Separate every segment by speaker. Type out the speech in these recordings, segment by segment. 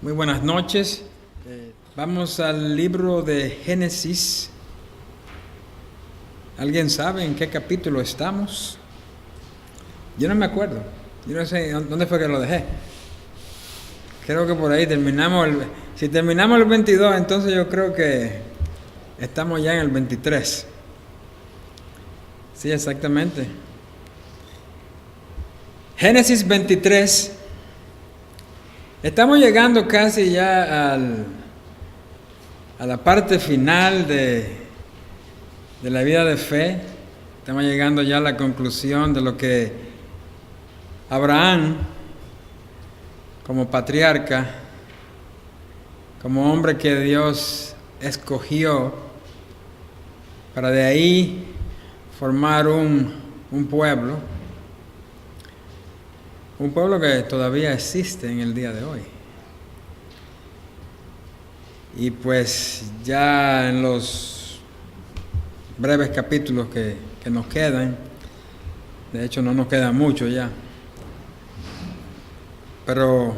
Speaker 1: Muy buenas noches. Vamos al libro de Génesis. ¿Alguien sabe en qué capítulo estamos? Yo no me acuerdo. Yo no sé dónde fue que lo dejé. Creo que por ahí terminamos. Si terminamos el 22, entonces yo creo que estamos ya en el 23. Sí, exactamente. Génesis 23. Estamos llegando casi ya a la parte final de la vida de fe. Estamos llegando ya a la conclusión de lo que Abraham, como patriarca, como hombre que Dios escogió para de ahí formar un pueblo que todavía existe en el día de hoy. Y pues ya en los breves capítulos que nos quedan, de hecho no nos queda mucho ya, pero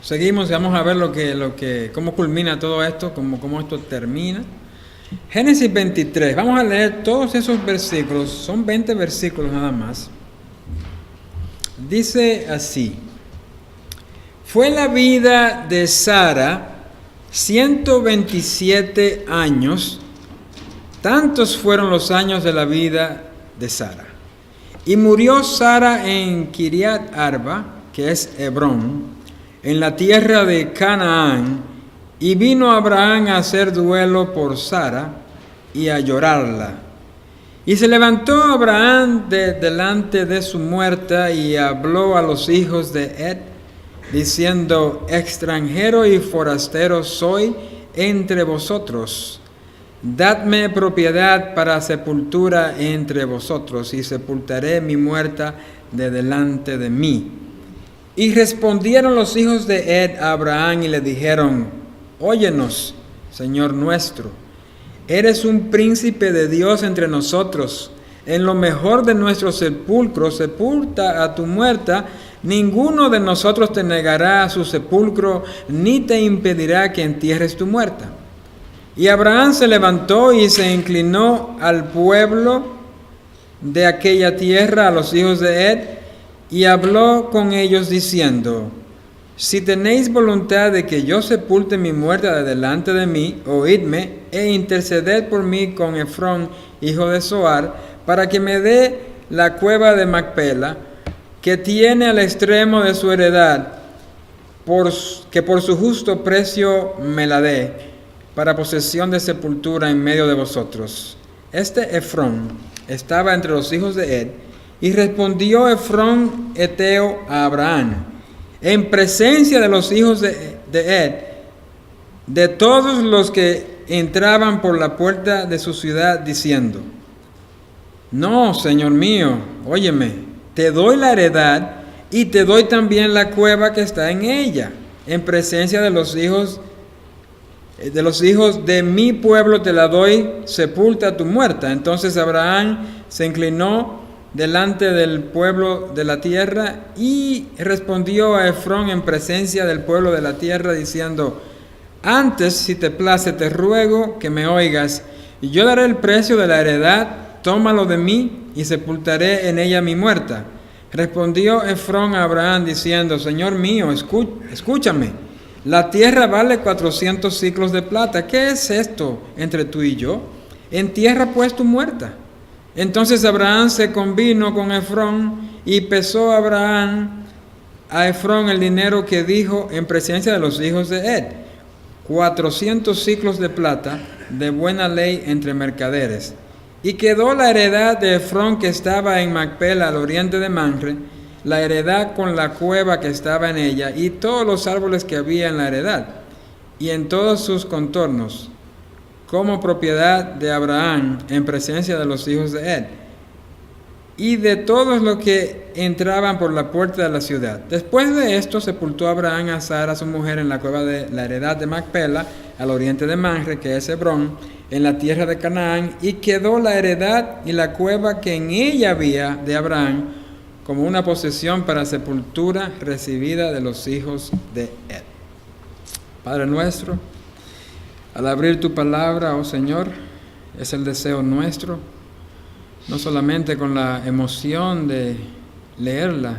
Speaker 1: seguimos y vamos a ver cómo culmina todo esto, cómo esto termina. Génesis 23, vamos a leer todos esos versículos, son 20 versículos nada más. Dice así: fue la vida de Sara 127 años, tantos fueron los años de la vida de Sara. Y murió Sara en Kiriat Arba, que es Hebrón, en la tierra de Canaán, y vino Abraham a hacer duelo por Sara y a llorarla. Y se levantó Abraham delante de su muerta y habló a los hijos de Ed, diciendo: extranjero y forastero soy entre vosotros. Dadme propiedad para sepultura entre vosotros, y sepultaré mi muerta de delante de mí. Y respondieron los hijos de Ed a Abraham y le dijeron: óyenos, Señor nuestro. Eres un príncipe de Dios entre nosotros. En lo mejor de nuestros sepulcros, sepulta a tu muerta. Ninguno de nosotros te negará a su sepulcro, ni te impedirá que entierres tu muerta. Y Abraham se levantó y se inclinó al pueblo de aquella tierra, a los hijos de Ed, y habló con ellos diciendo: si tenéis voluntad de que yo sepulte mi muerta de delante de mí, oídme e interceded por mí con Efrón, hijo de Zoar, para que me dé la cueva de Macpela, que tiene al extremo de su heredad, que por su justo precio me la dé, para posesión de sepultura en medio de vosotros. Este Efrón estaba entre los hijos de Ed, y respondió Efrón Eteo a Abraham, en presencia de los hijos de Ed, de todos los que entraban por la puerta de su ciudad, diciendo: no, Señor mío, óyeme, te doy la heredad y te doy también la cueva que está en ella. En presencia de los hijos de mi pueblo te la doy, sepulta tu muerta. Entonces Abraham se inclinó delante del pueblo de la tierra y respondió a Efrón en presencia del pueblo de la tierra, diciendo: antes, si te place, te ruego que me oigas, y yo daré el precio de la heredad, tómalo de mí, y sepultaré en ella mi muerta. Respondió Efrón a Abraham diciendo: Señor mío, escúchame, la tierra vale 400 siclos de plata. ¿Qué es esto entre tú y yo? Entierra pues tu muerta. Entonces Abraham se convino con Efrón, y pesó Abraham a Efrón el dinero que dijo en presencia de los hijos de Ed, 400 siclos de plata, de buena ley entre mercaderes. Y quedó la heredad de Efrón que estaba en Macpela, al oriente de Mamre, la heredad con la cueva que estaba en ella, y todos los árboles que había en la heredad, y en todos sus contornos, como propiedad de Abraham en presencia de los hijos de Ed, y de todos los que entraban por la puerta de la ciudad. Después de esto sepultó Abraham a Sara su mujer en la cueva de la heredad de Macpela, al oriente de Mamre, que es Hebrón, en la tierra de Canaán, y quedó la heredad y la cueva que en ella había de Abraham como una posesión para sepultura recibida de los hijos de Ed. Padre nuestro, al abrir tu palabra, oh Señor, es el deseo nuestro, no solamente con la emoción de leerla,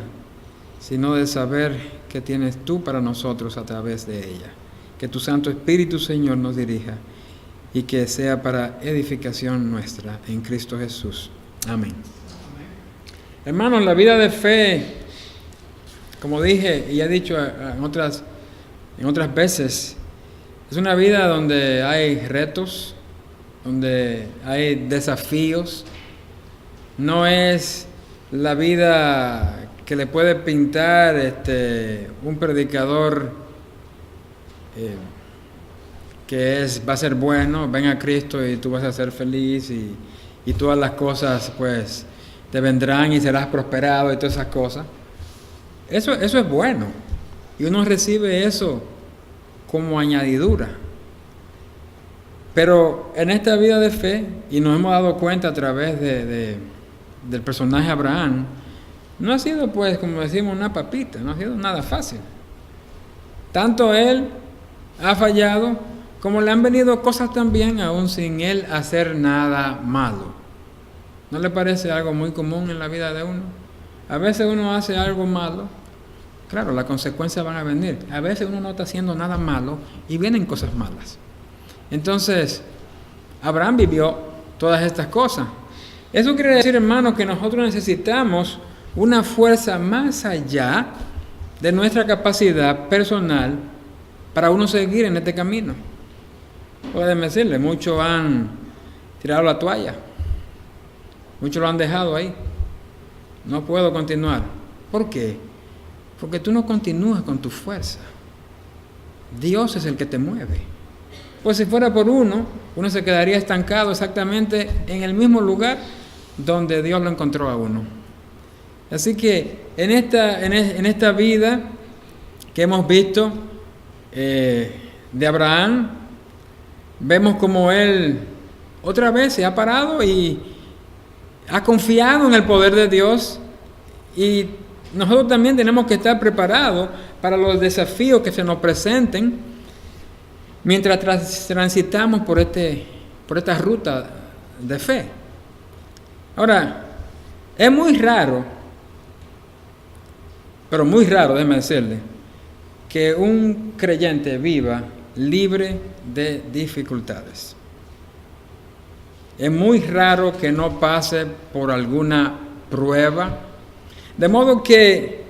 Speaker 1: sino de saber qué tienes tú para nosotros a través de ella. Que tu Santo Espíritu, Señor, nos dirija y que sea para edificación nuestra en Cristo Jesús. Amén. Hermanos, la vida de fe, como dije y he dicho en otras veces, es una vida donde hay retos, donde hay desafíos. No es la vida que le puede pintar un predicador va a ser bueno, ven a Cristo y tú vas a ser feliz y todas las cosas pues te vendrán y serás prosperado y todas esas cosas. Eso es bueno y uno recibe eso como añadidura. Pero en esta vida de fe, y nos hemos dado cuenta a través del personaje Abraham, no ha sido pues, como decimos, una papita, no ha sido nada fácil. Tanto él ha fallado, como le han venido cosas también, aún sin él hacer nada malo. ¿No le parece algo muy común en la vida de uno? A veces uno hace algo malo, claro, las consecuencias van a venir. A veces uno no está haciendo nada malo y vienen cosas malas. Entonces, Abraham vivió todas estas cosas. Eso quiere decir, hermanos, que nosotros necesitamos una fuerza más allá de nuestra capacidad personal para uno seguir en este camino. Pueden decirle, muchos han tirado la toalla, muchos lo han dejado ahí. No puedo continuar. ¿Por qué? Porque tú no continúas con tu fuerza. Dios es el que te mueve. Pues si fuera por uno se quedaría estancado exactamente en el mismo lugar donde Dios lo encontró a uno. Así que en esta vida que hemos visto de Abraham, vemos como él otra vez se ha parado y ha confiado en el poder de Dios, y nosotros también tenemos que estar preparados para los desafíos que se nos presenten mientras transitamos por esta ruta de fe. Ahora, es muy raro, pero muy raro, déjeme decirle, que un creyente viva libre de dificultades. Es muy raro que no pase por alguna prueba. De modo que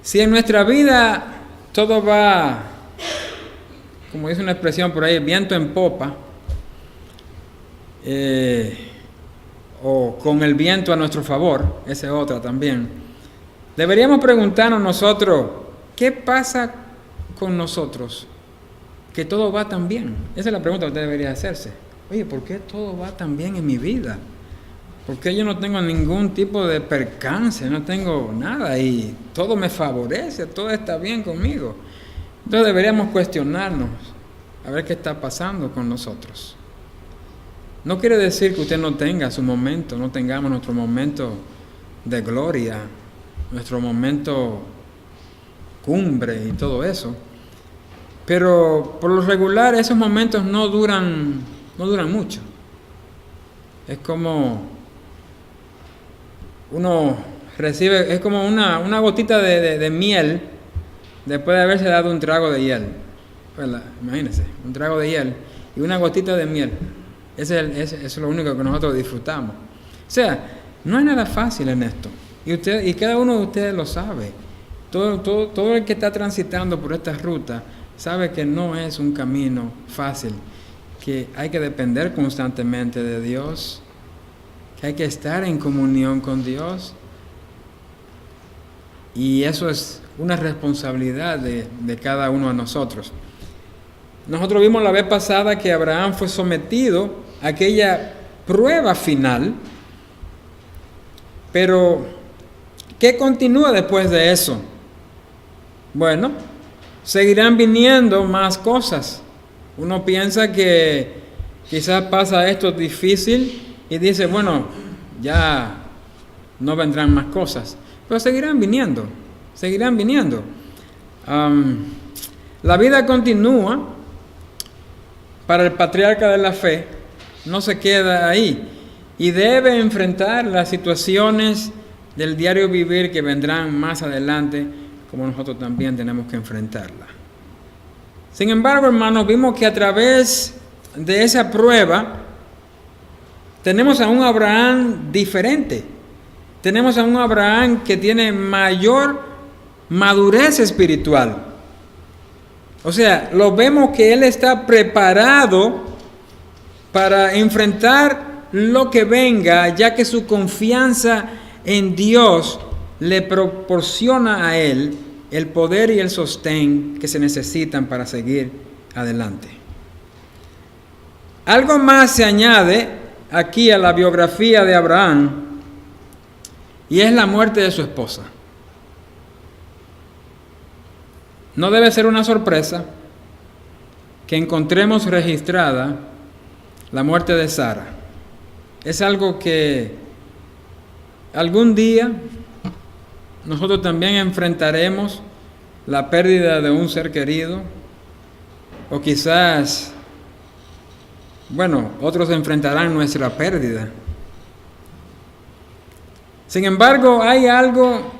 Speaker 1: si en nuestra vida todo va, como dice una expresión por ahí, viento en popa, o con el viento a nuestro favor, esa es otra también, deberíamos preguntarnos nosotros, ¿qué pasa con nosotros? Que todo va tan bien. Esa es la pregunta que usted debería hacerse. Oye, ¿por qué todo va tan bien en mi vida? ¿Por qué yo no tengo ningún tipo de percance? No tengo nada y todo me favorece, todo está bien conmigo. Entonces deberíamos cuestionarnos a ver qué está pasando con nosotros. No quiere decir que usted no tenga su momento, no tengamos nuestro momento de gloria, nuestro momento cumbre y todo eso. Pero por lo regular esos momentos no duran mucho. Es como uno recibe, es como una gotita de miel después de haberse dado un trago de hiel. Imagínense, un trago de hiel y una gotita de miel. Eso es lo único que nosotros disfrutamos. O sea, no hay nada fácil en esto. Y cada uno de ustedes lo sabe. Todo el que está transitando por esta ruta sabe que no es un camino fácil, que hay que depender constantemente de Dios, que hay que estar en comunión con Dios, y eso es una responsabilidad de cada uno de nosotros. Nosotros vimos la vez pasada que Abraham fue sometido a aquella prueba final, pero ¿qué continúa después de eso? Bueno, seguirán viniendo más cosas. Uno piensa que quizás pasa esto difícil y dice, bueno, ya no vendrán más cosas. Pero seguirán viniendo. La vida continúa para el patriarca de la fe, no se queda ahí y debe enfrentar las situaciones del diario vivir que vendrán más adelante, como nosotros también tenemos que enfrentarla. Sin embargo, hermanos, vimos que a través de esa prueba tenemos a un Abraham diferente. Tenemos a un Abraham que tiene mayor madurez espiritual. O sea, lo vemos que él está preparado para enfrentar lo que venga, ya que su confianza en Dios le proporciona a él el poder y el sostén que se necesitan para seguir adelante. Algo más se añade aquí a la biografía de Abraham, y es la muerte de su esposa. No debe ser una sorpresa que encontremos registrada la muerte de Sara. Es algo que algún día nosotros también enfrentaremos, la pérdida de un ser querido, o quizás, otros enfrentarán nuestra pérdida. Sin embargo, hay algo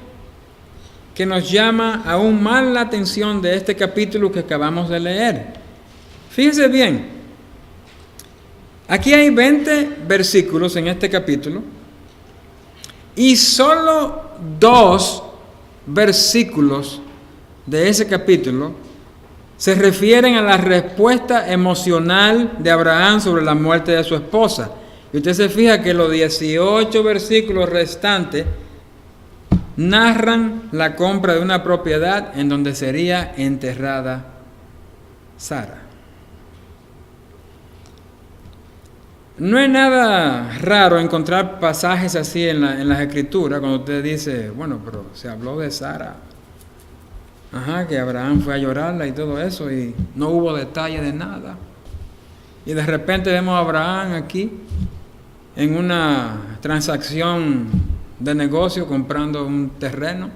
Speaker 1: que nos llama aún más la atención de este capítulo que acabamos de leer. Fíjense bien, aquí hay 20 versículos en este capítulo y solo 2 versículos de ese capítulo se refieren a la respuesta emocional de Abraham sobre la muerte de su esposa. Y usted se fija que los 18 versículos restantes narran la compra de una propiedad en donde sería enterrada Sara. No es nada raro encontrar pasajes así en las Escrituras, cuando usted dice, pero se habló de Sara, que Abraham fue a llorarla y todo eso, y no hubo detalle de nada. Y de repente vemos a Abraham aquí, en una transacción de negocio, comprando un terreno,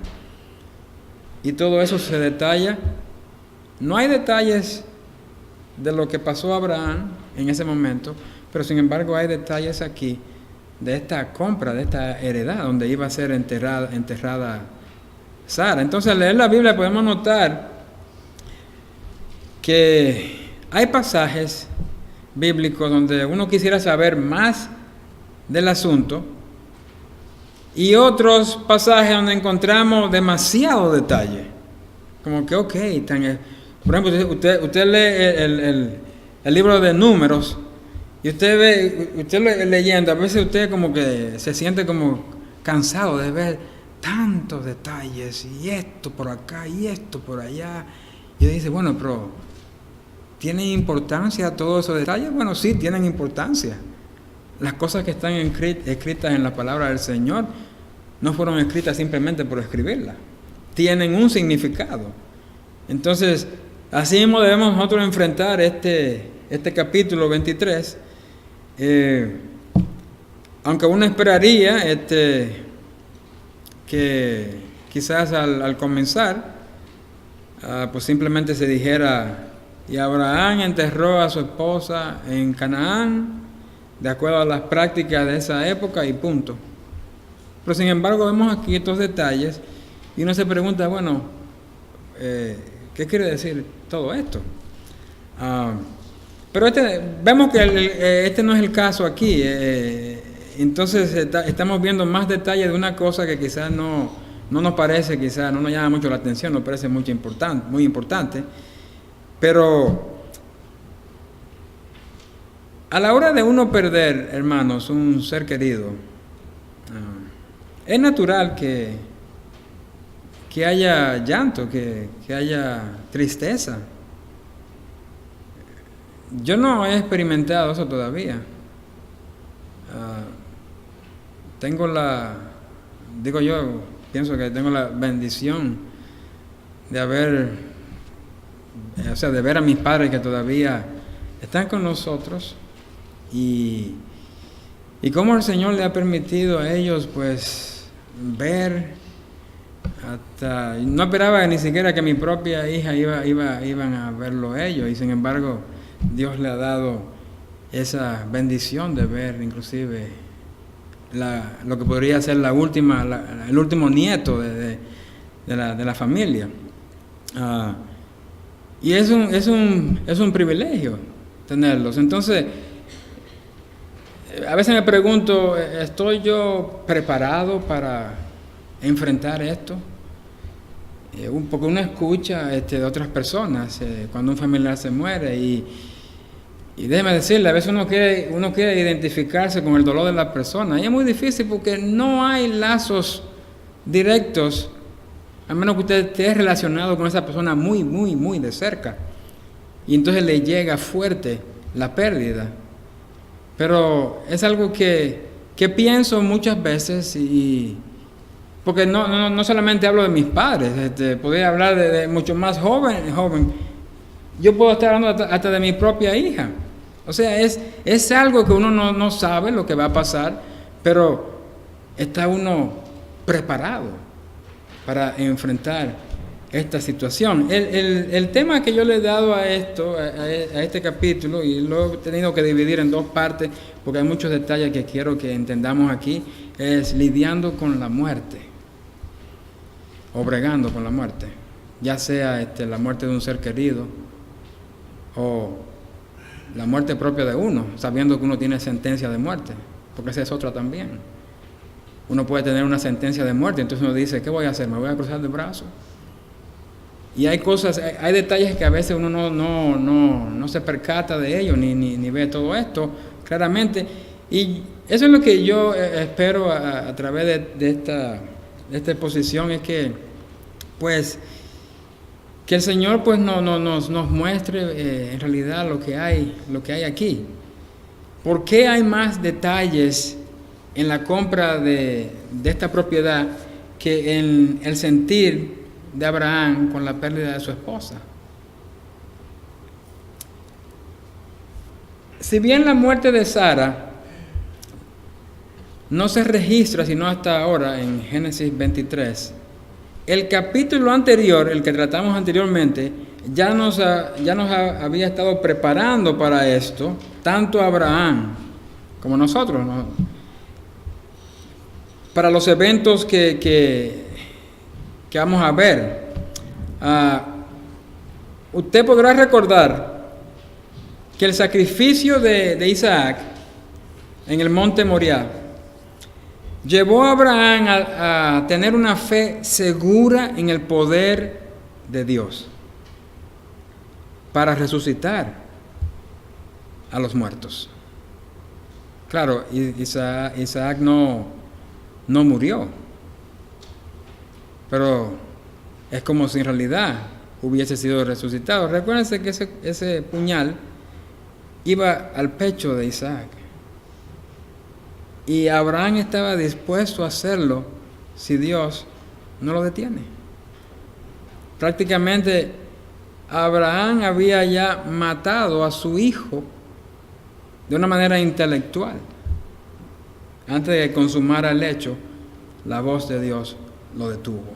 Speaker 1: y todo eso se detalla. No hay detalles de lo que pasó a Abraham en ese momento, pero sin embargo hay detalles aquí de esta compra, de esta heredad, donde iba a ser enterrada Sara. Entonces, al leer la Biblia podemos notar que hay pasajes bíblicos donde uno quisiera saber más del asunto, y otros pasajes donde encontramos demasiado detalle. Como que, por ejemplo, usted lee el libro de Números, y usted leyendo, a veces usted como que se siente como cansado de ver tantos detalles, y esto por acá, y esto por allá. Y dice, pero ¿tienen importancia todos esos detalles? Bueno, sí, tienen importancia. Las cosas que están escritas en la palabra del Señor no fueron escritas simplemente por escribirlas. Tienen un significado. Entonces, así mismo debemos nosotros enfrentar este capítulo 23. Aunque uno esperaría que quizás al comenzar, pues simplemente se dijera, y Abraham enterró a su esposa en Canaán, de acuerdo a las prácticas de esa época, y punto. Pero sin embargo vemos aquí estos detalles y uno se pregunta, ¿qué quiere decir todo esto? Pero vemos que este no es el caso aquí. Entonces estamos viendo más detalles de una cosa que quizás no nos parece, quizás no nos llama mucho la atención, nos parece muy importante. Pero a la hora de uno perder, hermanos, un ser querido, es natural que haya llanto, que haya tristeza. Yo no he experimentado eso todavía. Pienso que tengo la bendición de ver a mis padres que todavía están con nosotros, y cómo el Señor le ha permitido a ellos pues ver hasta no esperaba ni siquiera que mi propia hija iban a verlo ellos, y sin embargo Dios le ha dado esa bendición de ver inclusive lo que podría ser el último nieto de la familia. Y es un privilegio tenerlos. Entonces, a veces me pregunto, ¿estoy yo preparado para enfrentar esto? Porque uno escucha de otras personas cuando un familiar se muere, y déjeme decirle, a veces uno quiere identificarse con el dolor de la persona, y es muy difícil porque no hay lazos directos, a menos que usted esté relacionado con esa persona muy, muy, muy de cerca, y entonces le llega fuerte la pérdida. Pero es algo que pienso muchas veces, porque no solamente hablo de mis padres, podría hablar de mucho más joven. Yo puedo estar hablando hasta de mi propia hija. O sea, es algo que uno no sabe lo que va a pasar, pero está uno preparado para enfrentar esta situación. El tema que yo le he dado a este capítulo, y lo he tenido que dividir en dos partes porque hay muchos detalles que quiero que entendamos aquí, es lidiando con la muerte, o bregando con la muerte, ya sea la muerte de un ser querido o la muerte propia de uno, sabiendo que uno tiene sentencia de muerte, porque esa es otra también. Uno puede tener una sentencia de muerte, entonces uno dice, ¿qué voy a hacer? ¿Me voy a cruzar de brazos? Y hay detalles que a veces uno no se percata de ellos, ni ve todo esto claramente. Y eso es lo que yo espero a través de esta exposición, es que el Señor pues nos muestre en realidad lo que hay aquí. ¿Por qué hay más detalles en la compra de esta propiedad que en el sentir de Abraham con la pérdida de su esposa? Si bien la muerte de Sara no se registra sino hasta ahora en Génesis 23, el capítulo anterior, el que tratamos anteriormente, ya nos había estado preparando para esto, tanto Abraham como nosotros, ¿no? Para los eventos que vamos a ver. Usted podrá recordar que el sacrificio de Isaac en el monte Moriah llevó a Abraham a tener una fe segura en el poder de Dios para resucitar a los muertos. Claro, Isaac no murió, pero es como si en realidad hubiese sido resucitado. Recuérdense que ese puñal iba al pecho de Isaac, y Abraham estaba dispuesto a hacerlo si Dios no lo detiene. Prácticamente Abraham había ya matado a su hijo de una manera intelectual. Antes de que consumara el hecho, la voz de Dios lo detuvo.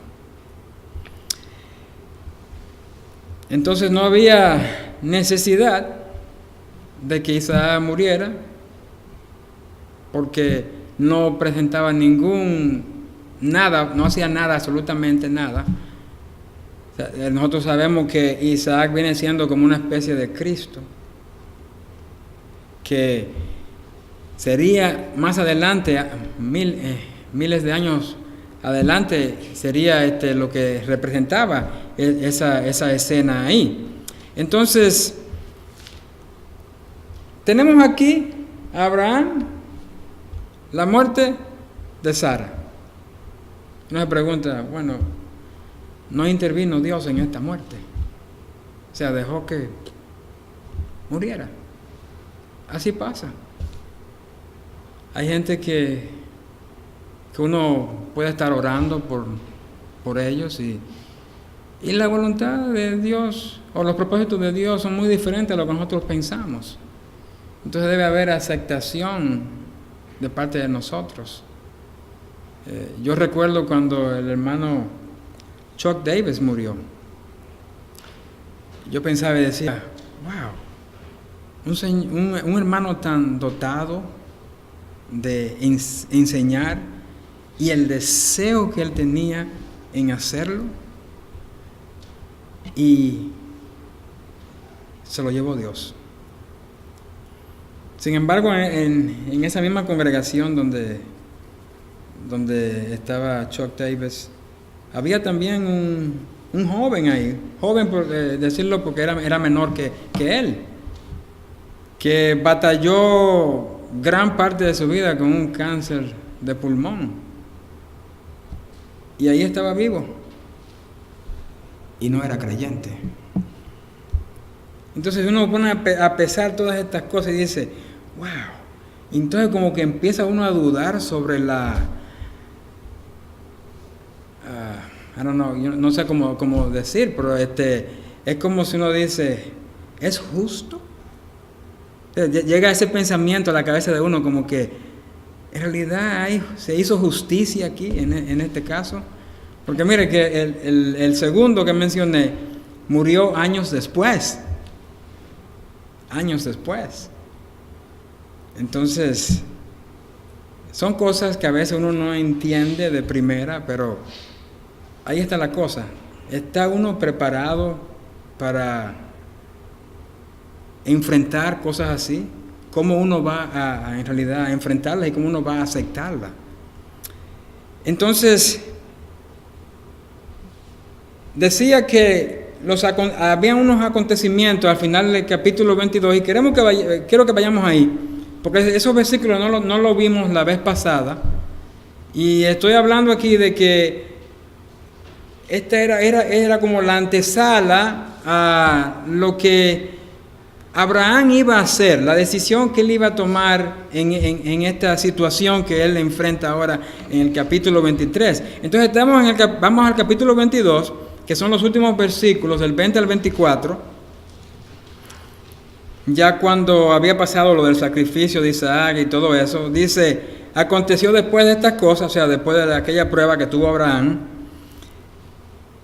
Speaker 1: Entonces no había necesidad de que Isaac muriera, porque no presentaba no hacía nada, absolutamente nada. O sea, nosotros sabemos que Isaac viene siendo como una especie de Cristo, que sería más adelante, miles de años adelante, sería lo que representaba esa escena ahí. Entonces, tenemos aquí a Abraham, la muerte de Sara. Uno se pregunta, bueno, ¿no intervino Dios en esta muerte? O sea, dejó que muriera. Así pasa. Hay gente que uno puede estar orando por ellos, y la voluntad de Dios o los propósitos de Dios son muy diferentes a lo que nosotros pensamos. Entonces debe haber aceptación de parte de nosotros. Yo recuerdo cuando el hermano Chuck Davis murió. Yo pensaba y decía, wow, un hermano tan dotado de enseñar y el deseo que él tenía en hacerlo, y se lo llevó Dios. Sin embargo, en esa misma congregación donde estaba Chuck Davis, había también un joven ahí, joven por decirlo porque era menor que él, que batalló gran parte de su vida con un cáncer de pulmón, y ahí estaba vivo, y no era creyente. Entonces uno pone a pesar todas estas cosas y dice, wow, entonces como que empieza uno a dudar sobre la... I don't know, yo no sé cómo decir, pero es como si uno dice, ¿es justo? Llega ese pensamiento a la cabeza de uno como que en realidad se hizo justicia aquí en este caso. Porque mire que el segundo que mencioné murió años después. Entonces, son cosas que a veces uno no entiende de primera, pero ahí está la cosa. ¿Está uno preparado para enfrentar cosas así? ¿Cómo uno va en realidad a enfrentarlas y cómo uno va a aceptarlas? Entonces, decía que había unos acontecimientos al final del capítulo 22 y quiero que vayamos ahí, porque esos versículos no lo vimos la vez pasada, y estoy hablando aquí de que esta era como la antesala a lo que Abraham iba a hacer, la decisión que él iba a tomar en esta situación que él enfrenta ahora en el capítulo 23. Entonces vamos al capítulo 22, que son los últimos versículos, del 20 al 24, ya cuando había pasado lo del sacrificio de Isaac y todo eso. Dice, aconteció después de estas cosas, o sea, después de aquella prueba que tuvo Abraham,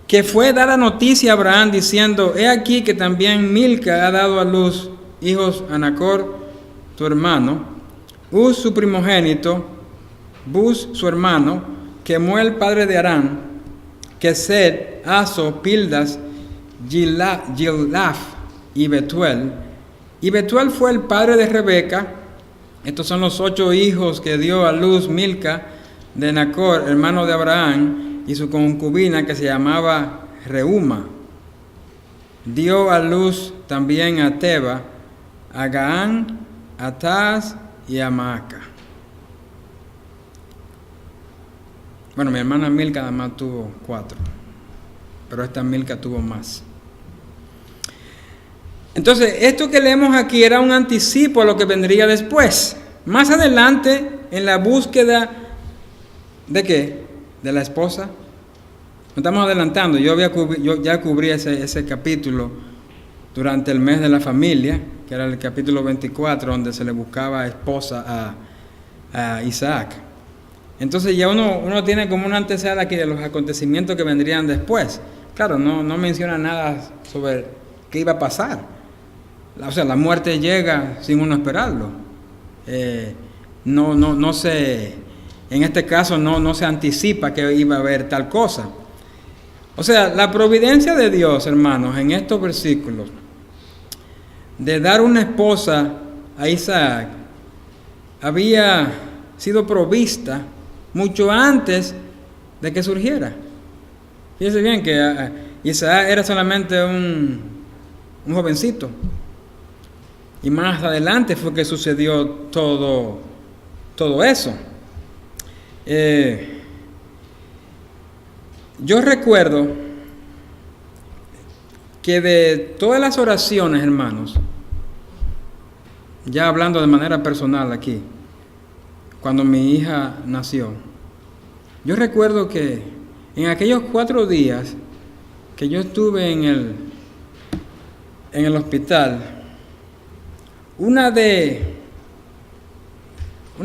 Speaker 1: que fue dar la noticia a Abraham diciendo, he aquí que también Milca ha dado a luz hijos a Nacor, tu hermano, Uz su primogénito, Buz su hermano, Kemuel padre de Aram, Kesed, Aso, Pildas, Gilaf y Betuel. Y Betuel fue el padre de Rebeca. Estos son los 8 hijos que dio a luz Milca de Nacor, hermano de Abraham, y su concubina que se llamaba Reuma. Dio a luz también a Teba, a Gaán, a Taz y a Maaca. Bueno, mi hermana Milca nada más tuvo 4, pero esta Milca tuvo más. Entonces, esto que leemos aquí era un anticipo a lo que vendría después. Más adelante, en la búsqueda ¿de qué? De la esposa. Nos estamos adelantando. Yo ya cubrí ese capítulo durante el mes de la familia, que era el capítulo 24, donde se le buscaba esposa a Isaac. Entonces ya uno tiene como una antesala aquí de los acontecimientos que vendrían después. Claro, no menciona nada sobre qué iba a pasar. O sea, la muerte llega sin uno esperarlo. No se, en este caso no se anticipa que iba a haber tal cosa. O sea, la providencia de Dios, hermanos, en estos versículos, de dar una esposa a Isaac, había sido provista mucho antes de que surgiera. Fíjense bien que Isaac era solamente un jovencito. Y más adelante fue que sucedió todo eso. Yo recuerdo que de todas las oraciones, hermanos, ya hablando de manera personal aquí, cuando mi hija nació, yo recuerdo que en aquellos 4 días que yo estuve en el hospital, una de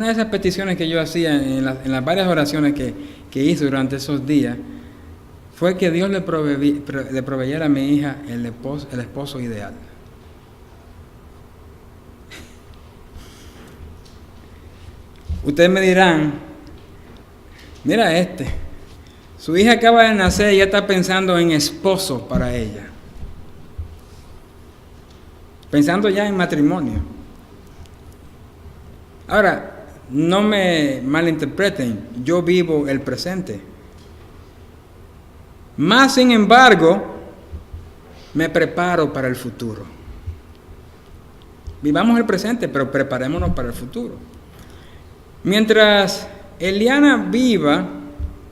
Speaker 1: esas peticiones que yo hacía en las varias oraciones que hice durante esos días fue que Dios le proveyera a mi hija el esposo ideal. Ustedes me dirán, mira su hija acaba de nacer y ya está pensando en esposo para ella. Pensando ya en matrimonio. Ahora, no me malinterpreten, yo vivo el presente. Más sin embargo, me preparo para el futuro. Vivamos el presente, pero preparémonos para el futuro. Mientras Eliana viva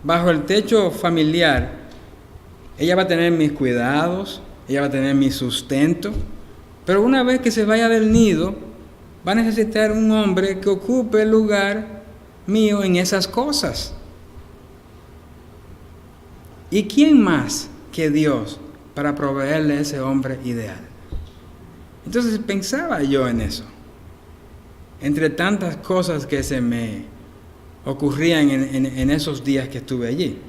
Speaker 1: bajo el techo familiar, ella va a tener mis cuidados, ella va a tener mi sustento, pero una vez que se vaya del nido, va a necesitar un hombre que ocupe el lugar mío en esas cosas. ¿Y quién más que Dios para proveerle ese hombre ideal? Entonces pensaba yo en eso. Entre tantas cosas que se me ocurrían en esos días que estuve allí.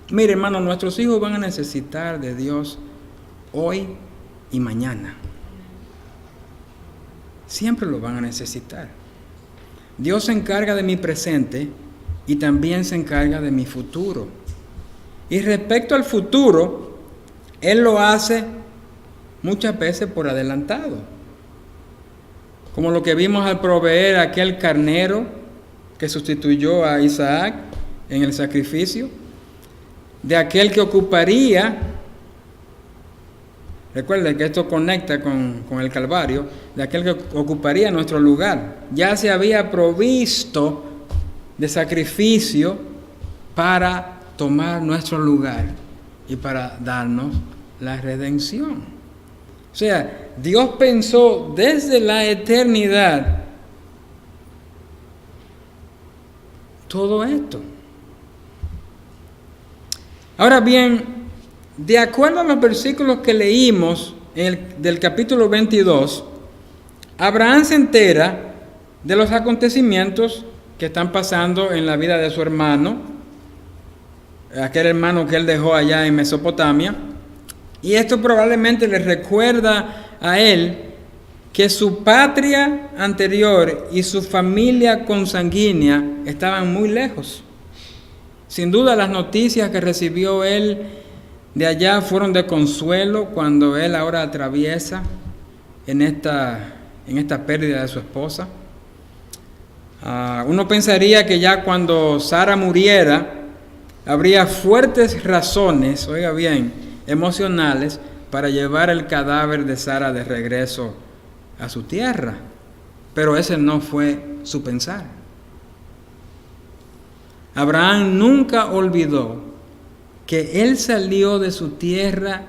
Speaker 1: Mire, hermano, nuestros hijos van a necesitar de Dios hoy y mañana. Siempre lo van a necesitar. Dios se encarga de mi presente y también se encarga de mi futuro. Y respecto al futuro, Él lo hace muchas veces por adelantado. Como lo que vimos al proveer aquel carnero que sustituyó a Isaac en el sacrificio, de aquel que ocuparía, recuerden que esto conecta con el Calvario, de aquel que ocuparía nuestro lugar. Ya se había provisto de sacrificio para tomar nuestro lugar y para darnos la redención. O sea, Dios pensó desde la eternidad todo esto. Ahora bien, de acuerdo a los versículos que leímos del capítulo 22, Abraham se entera de los acontecimientos que están pasando en la vida de su hermano, aquel hermano que él dejó allá en Mesopotamia, y esto probablemente le recuerda a él que su patria anterior y su familia consanguínea estaban muy lejos. Sin duda las noticias que recibió él de allá fueron de consuelo cuando él ahora atraviesa en esta pérdida de su esposa. Uno pensaría que ya cuando Sara muriera, habría fuertes razones, oiga bien, emocionales, para llevar el cadáver de Sara de regreso a su tierra. Pero ese no fue su pensar. Abraham nunca olvidó que él salió de su tierra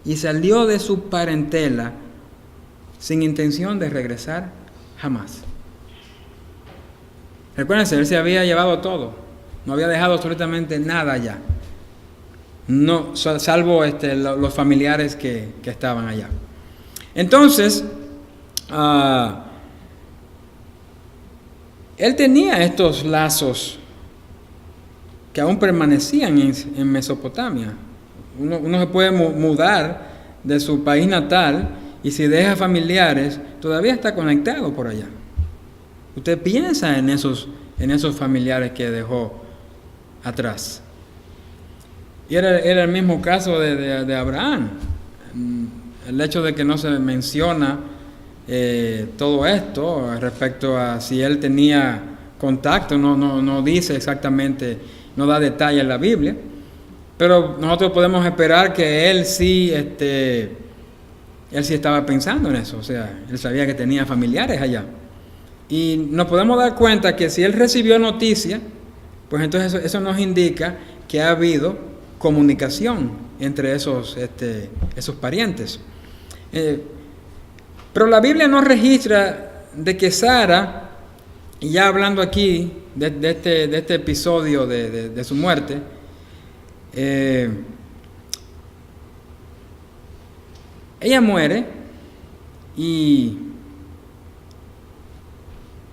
Speaker 1: y salió de su parentela sin intención de regresar jamás. Recuérdense, él se había llevado todo, no había dejado absolutamente nada allá, no, salvo los familiares que estaban allá. Entonces, él tenía estos lazos que aún permanecían en Mesopotamia. Uno se puede mudar de su país natal y si deja familiares, todavía está conectado por allá. Usted piensa en esos familiares que dejó atrás. Y era el mismo caso de Abraham. El hecho de que no se menciona todo esto respecto a si él tenía contacto, no dice exactamente, no da detalle en la Biblia, pero nosotros podemos esperar que él sí estaba pensando en eso, o sea, él sabía que tenía familiares allá. Y nos podemos dar cuenta que si él recibió noticia, pues entonces eso nos indica que ha habido comunicación entre esos parientes. Pero la Biblia no registra de que Sara, y ya hablando aquí de este episodio de su muerte, ella muere y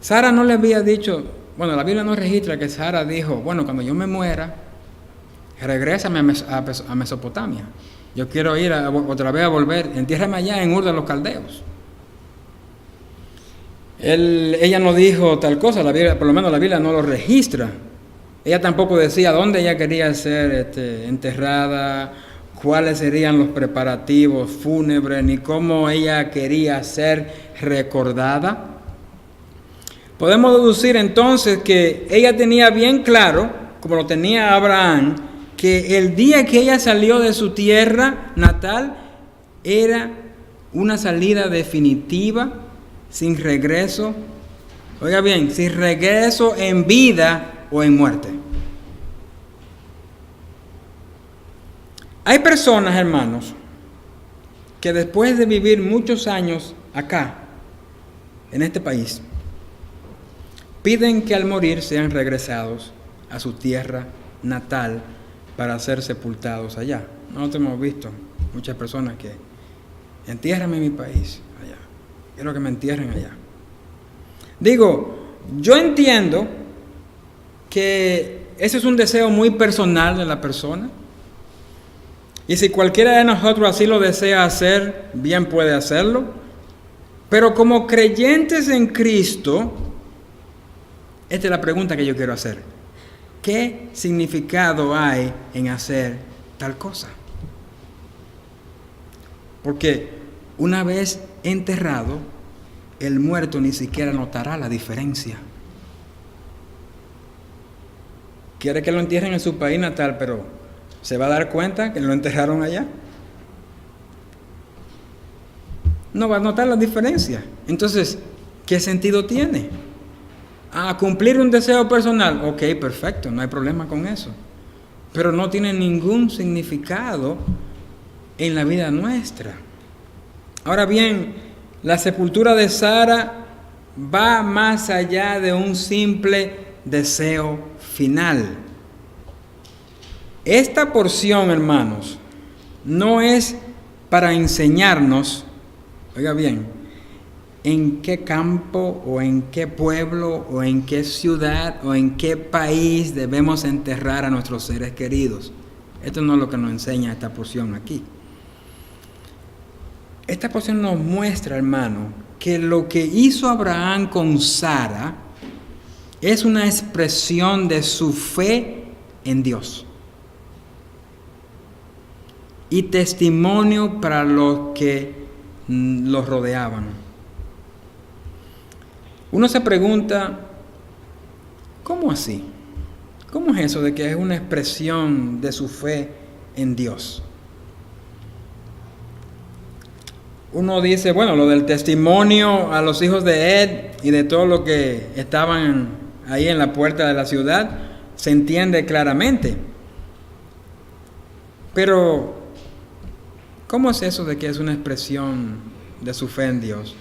Speaker 1: Sara no le había dicho, bueno, la Biblia no registra que Sara dijo, bueno, cuando yo me muera, regrésame a Mesopotamia. Yo quiero ir otra vez a volver, entiérrame allá en Ur de los Caldeos. Ella no dijo tal cosa, la Biblia, por lo menos la Biblia no lo registra. Ella tampoco decía dónde ella quería ser enterrada, cuáles serían los preparativos fúnebres, ni cómo ella quería ser recordada. Podemos deducir entonces que ella tenía bien claro, como lo tenía Abraham, que el día que ella salió de su tierra natal era una salida definitiva, sin regreso. Oiga bien, sin regreso en vida o en muerte. Hay personas, hermanos, que después de vivir muchos años acá, en este país, piden que al morir sean regresados a su tierra natal para ser sepultados allá. Nosotros hemos visto muchas personas que entiérrame en mi país, allá. Quiero que me entierren allá. Digo, yo entiendo que ese es un deseo muy personal de la persona. Y si cualquiera de nosotros así lo desea hacer, bien puede hacerlo. Pero como creyentes en Cristo, esta es la pregunta que yo quiero hacer. ¿Qué significado hay en hacer tal cosa? Porque una vez enterrado, el muerto ni siquiera notará la diferencia. Quiere que lo entierren en su país natal, pero ¿se va a dar cuenta que lo enterraron allá? No va a notar la diferencia. Entonces, ¿qué sentido tiene? Cumplir un deseo personal. Ok, perfecto, no hay problema con eso. Pero no tiene ningún significado en la vida nuestra. Ahora bien, la sepultura de Sara va más allá de un simple deseo final. Esta porción, hermanos, no es para enseñarnos, oiga bien, en qué campo o en qué pueblo o en qué ciudad o en qué país debemos enterrar a nuestros seres queridos. Esto no es lo que nos enseña esta porción aquí. Esta porción nos muestra, hermano, que lo que hizo Abraham con Sara es una expresión de su fe en Dios y testimonio para los que los rodeaban. Uno se pregunta, ¿cómo así? ¿Cómo es eso de que es una expresión de su fe en Dios? Uno dice, bueno, lo del testimonio a los hijos de Ed y de todos los que estaban ahí en la puerta de la ciudad, se entiende claramente. Pero, ¿cómo es eso de que es una expresión de su fe en Dios?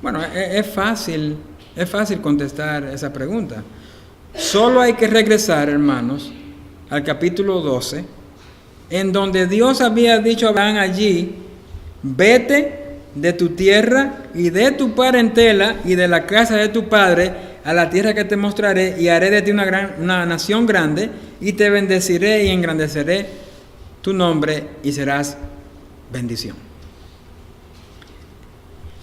Speaker 1: Bueno, es fácil contestar esa pregunta. Solo hay que regresar, hermanos, al capítulo 12, en donde Dios había dicho a Abraham allí, vete de tu tierra y de tu parentela y de la casa de tu padre a la tierra que te mostraré y haré de ti una nación grande y te bendeciré y engrandeceré tu nombre y serás bendición.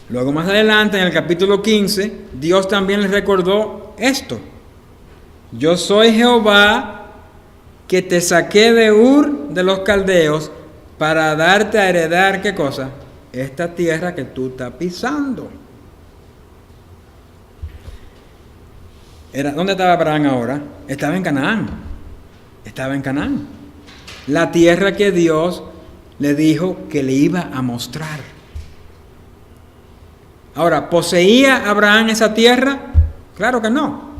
Speaker 1: Luego más adelante en el capítulo 15 Dios también les recordó esto: yo soy Jehová que te saqué de Ur de los Caldeos para darte a heredar, ¿qué cosa? Esta tierra que tú estás pisando. ¿Dónde estaba Abraham ahora? Estaba en Canaán. Estaba en Canaán. La tierra que Dios le dijo que le iba a mostrar. Ahora, ¿poseía Abraham esa tierra? Claro que no.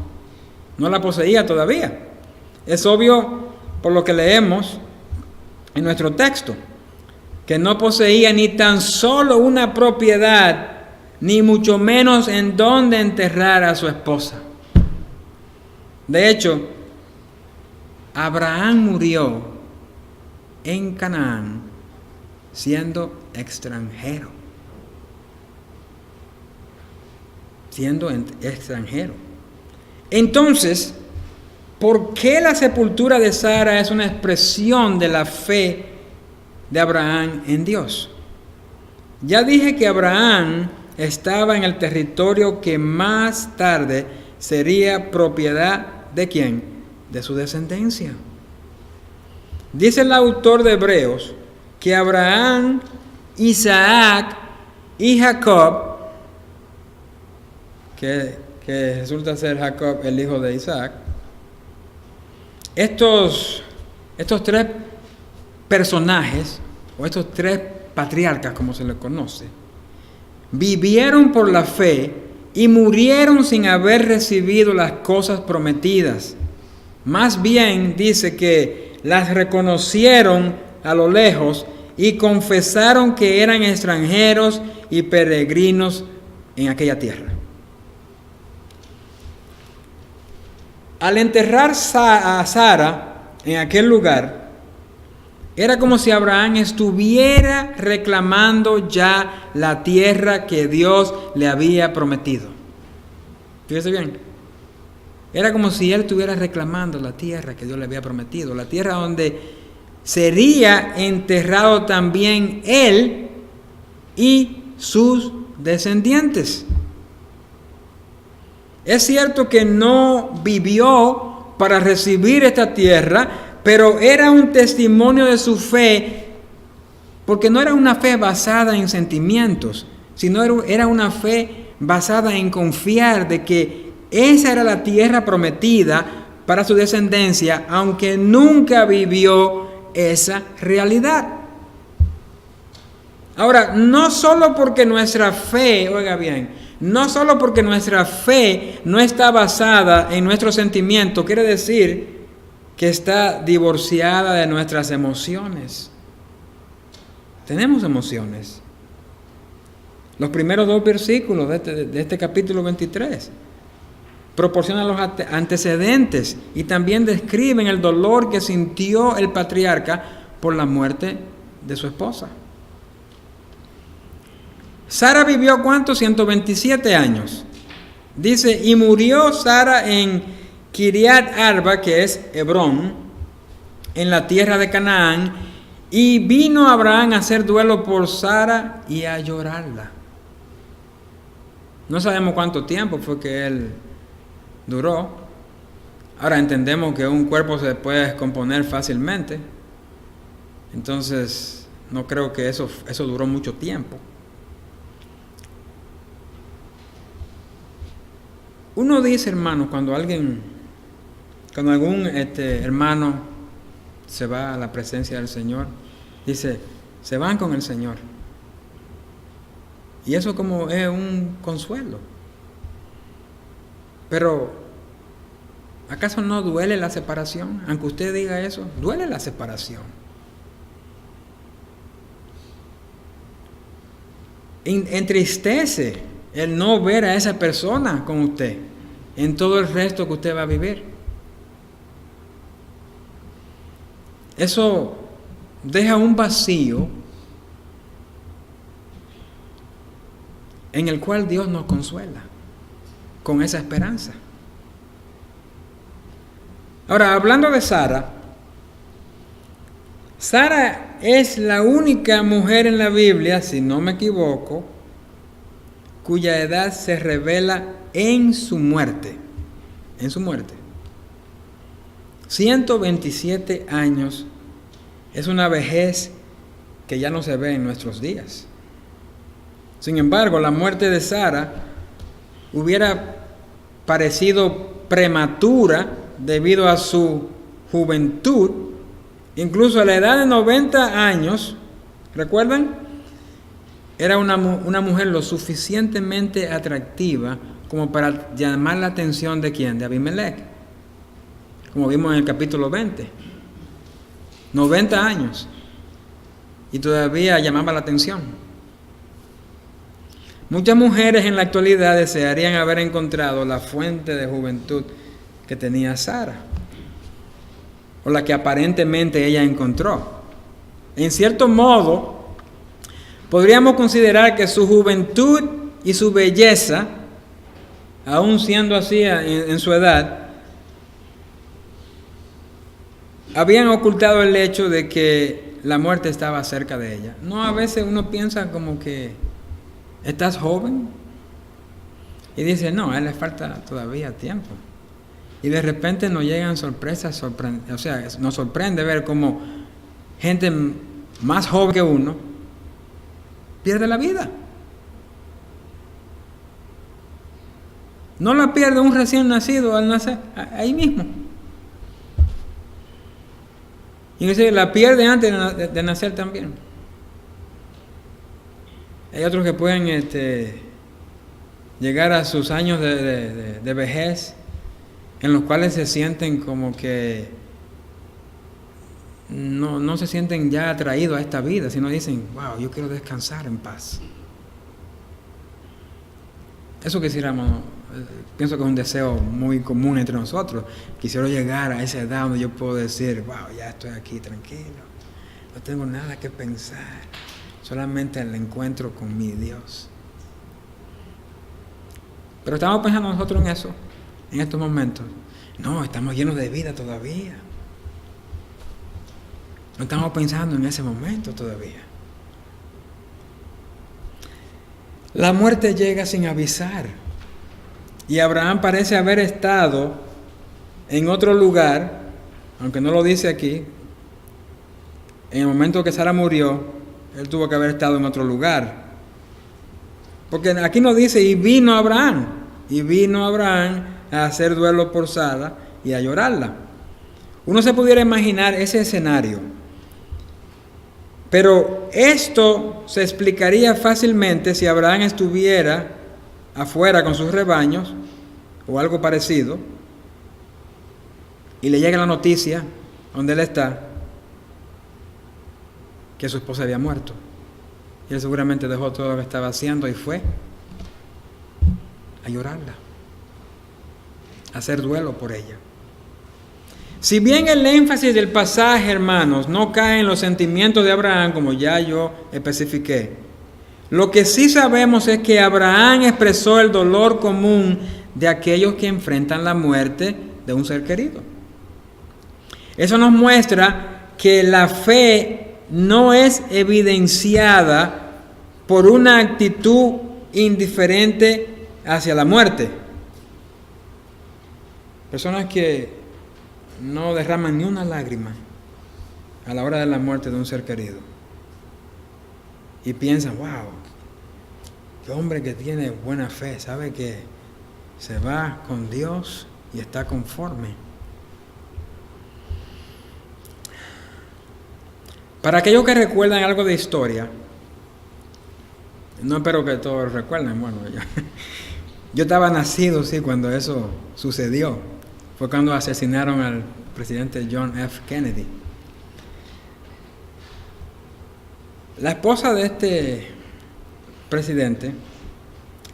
Speaker 1: No la poseía todavía. Es obvio por lo que leemos en nuestro texto, que no poseía ni tan solo una propiedad, ni mucho menos en dónde enterrar a su esposa. De hecho, Abraham murió en Canaán siendo extranjero. Entonces, ¿por qué la sepultura de Sara es una expresión de la fe de Abraham en Dios? Ya dije que Abraham estaba en el territorio que más tarde sería propiedad ¿de quién? De su descendencia. Dice el autor de Hebreos que Abraham, Isaac y Jacob, que resulta ser Jacob el hijo de Isaac, estos tres personajes, o estos tres patriarcas como se les conoce, vivieron por la fe y murieron sin haber recibido las cosas prometidas. Más bien dice que las reconocieron a lo lejos y confesaron que eran extranjeros y peregrinos en aquella tierra. Al enterrar a Sara en aquel lugar, era como si Abraham estuviera reclamando ya la tierra que Dios le había prometido. Fíjese bien. Era como si él estuviera reclamando la tierra que Dios le había prometido, la tierra donde sería enterrado también él y sus descendientes. Es cierto que no vivió para recibir esta tierra, pero era un testimonio de su fe, porque no era una fe basada en sentimientos, sino era una fe basada en confiar de que esa era la tierra prometida para su descendencia, aunque nunca vivió esa realidad. Ahora, no solo porque nuestra fe, oiga bien, no solo porque nuestra fe no está basada en nuestros sentimientos, quiere decir que está divorciada de nuestras emociones. Tenemos emociones. Los primeros 2 versículos de este capítulo 23 proporcionan los antecedentes y también describen el dolor que sintió el patriarca por la muerte de su esposa. Sara vivió ¿cuánto? 127 años. Dice, y murió Sara en Kiriat Arba, que es Hebrón, en la tierra de Canaán, y vino Abraham a hacer duelo por Sara y a llorarla. No sabemos cuánto tiempo fue que él duró. Ahora entendemos que un cuerpo se puede descomponer fácilmente. Entonces, no creo que eso duró mucho tiempo. Uno dice, hermano, cuando algún hermano se va a la presencia del Señor, dice, se van con el Señor. Y eso como es un consuelo. Pero, ¿acaso no duele la separación? Aunque usted diga eso, duele la separación. Entristece el no ver a esa persona con usted en todo el resto que usted va a vivir. Eso deja un vacío en el cual Dios nos consuela con esa esperanza. Ahora, hablando de Sara, Sara es la única mujer en la Biblia, si no me equivoco, cuya edad se revela en su muerte. En su muerte. 127 años es una vejez que ya no se ve en nuestros días. Sin embargo, la muerte de Sara hubiera parecido prematura debido a su juventud, incluso a la edad de 90 años, ¿recuerdan? Era una mujer lo suficientemente atractiva como para llamar la atención de ¿quién? De Abimelech, como vimos en el capítulo 20. 90 años y todavía llamaba la atención. Muchas mujeres en la actualidad desearían haber encontrado la fuente de juventud que tenía Sara, o la que aparentemente ella encontró. En cierto modo, podríamos considerar que su juventud y su belleza, aún siendo así en su edad, habían ocultado el hecho de que la muerte estaba cerca de ella. No, a veces uno piensa como que estás joven y dice, no, a él le falta todavía tiempo. Y de repente nos llegan sorpresas, o sea, nos sorprende ver cómo gente más joven que uno pierde la vida. No la pierde un recién nacido al nacer, ahí mismo. Inclusive la pierde antes de nacer también. Hay otros que pueden llegar a sus años de vejez, en los cuales se sienten como que no se sienten ya atraídos a esta vida, sino dicen, wow, yo quiero descansar en paz. Eso quisiéramos, pienso que es un deseo muy común entre nosotros. Quisiera llegar a esa edad donde yo puedo decir, wow, ya estoy aquí tranquilo, no tengo nada que pensar, solamente el encuentro con mi Dios. Pero estamos pensando nosotros en eso, en estos momentos. No, estamos llenos de vida todavía. No estamos pensando en ese momento todavía. La muerte llega sin avisar. Y Abraham parece haber estado en otro lugar, aunque no lo dice aquí. En el momento que Sara murió, él tuvo que haber estado en otro lugar. Porque aquí nos dice, y vino Abraham a hacer duelo por Sara y a llorarla. Uno se pudiera imaginar ese escenario. Pero esto se explicaría fácilmente si Abraham estuviera afuera con sus rebaños o algo parecido y le llega la noticia donde él está que su esposa había muerto. Y él seguramente dejó todo lo que estaba haciendo y fue a llorarla, a hacer duelo por ella. Si bien el énfasis del pasaje, hermanos, no cae en los sentimientos de Abraham, como ya yo especifiqué, lo que sí sabemos es que Abraham expresó el dolor común de aquellos que enfrentan la muerte de un ser querido. Eso nos muestra que la fe no es evidenciada por una actitud indiferente hacia la muerte. Personas que no derraman ni una lágrima a la hora de la muerte de un ser querido y piensan, wow, qué hombre que tiene buena fe, sabe que se va con Dios y está conforme. Para aquellos que recuerdan algo de historia, no espero que todos recuerden, bueno, yo estaba nacido, sí, cuando eso sucedió. Fue cuando asesinaron al presidente John F. Kennedy. La esposa de este presidente,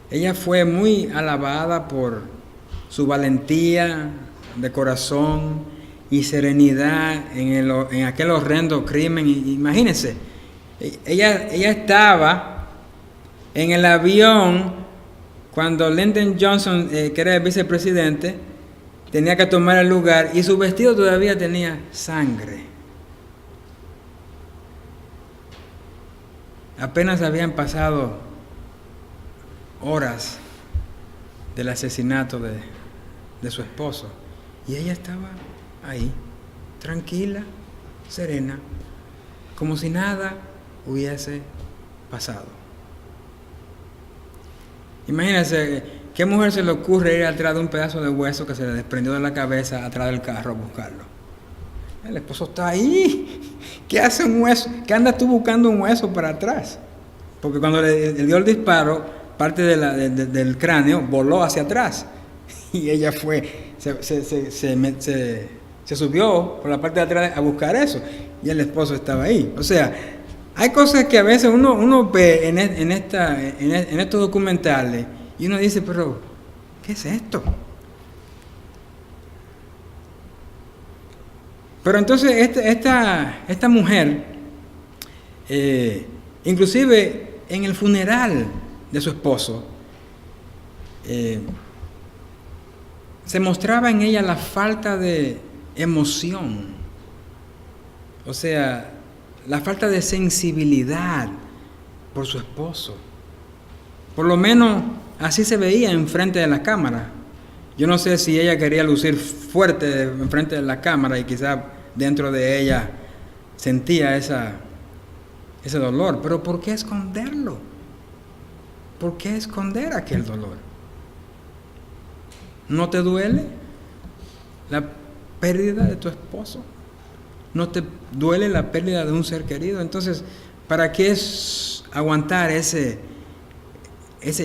Speaker 1: ella fue muy alabada por su valentía de corazón y serenidad en aquel horrendo crimen. Imagínense, ella estaba en el avión cuando Lyndon Johnson, que era el vicepresidente, tenía que tomar el lugar y su vestido todavía tenía sangre. Apenas habían pasado horas del asesinato de su esposo y ella estaba ahí, tranquila, serena, como si nada hubiese pasado. Imagínense, ¿qué mujer se le ocurre ir atrás de un pedazo de hueso que se le desprendió de la cabeza atrás del carro a buscarlo? El esposo está ahí. ¿Qué hace un hueso? ¿Qué andas tú buscando un hueso para atrás? Porque cuando le dio el disparo, parte del cráneo voló hacia atrás. Y ella se subió por la parte de atrás a buscar eso. Y el esposo estaba ahí. O sea, hay cosas que a veces uno ve en estos documentales y uno dice, pero, ¿qué es esto? Pero entonces esta mujer, inclusive en el funeral de su esposo, se mostraba en ella la falta de emoción O sea, la falta de sensibilidad por su esposo. Por lo menos así se veía enfrente de la cámara. Yo no sé si ella quería lucir fuerte enfrente de la cámara y quizás dentro de ella sentía ese dolor. Pero ¿por qué esconderlo? ¿Por qué esconder aquel dolor? ¿No te duele la pérdida de tu esposo? ¿No te duele la pérdida de un ser querido? Entonces, ¿para qué es aguantar ese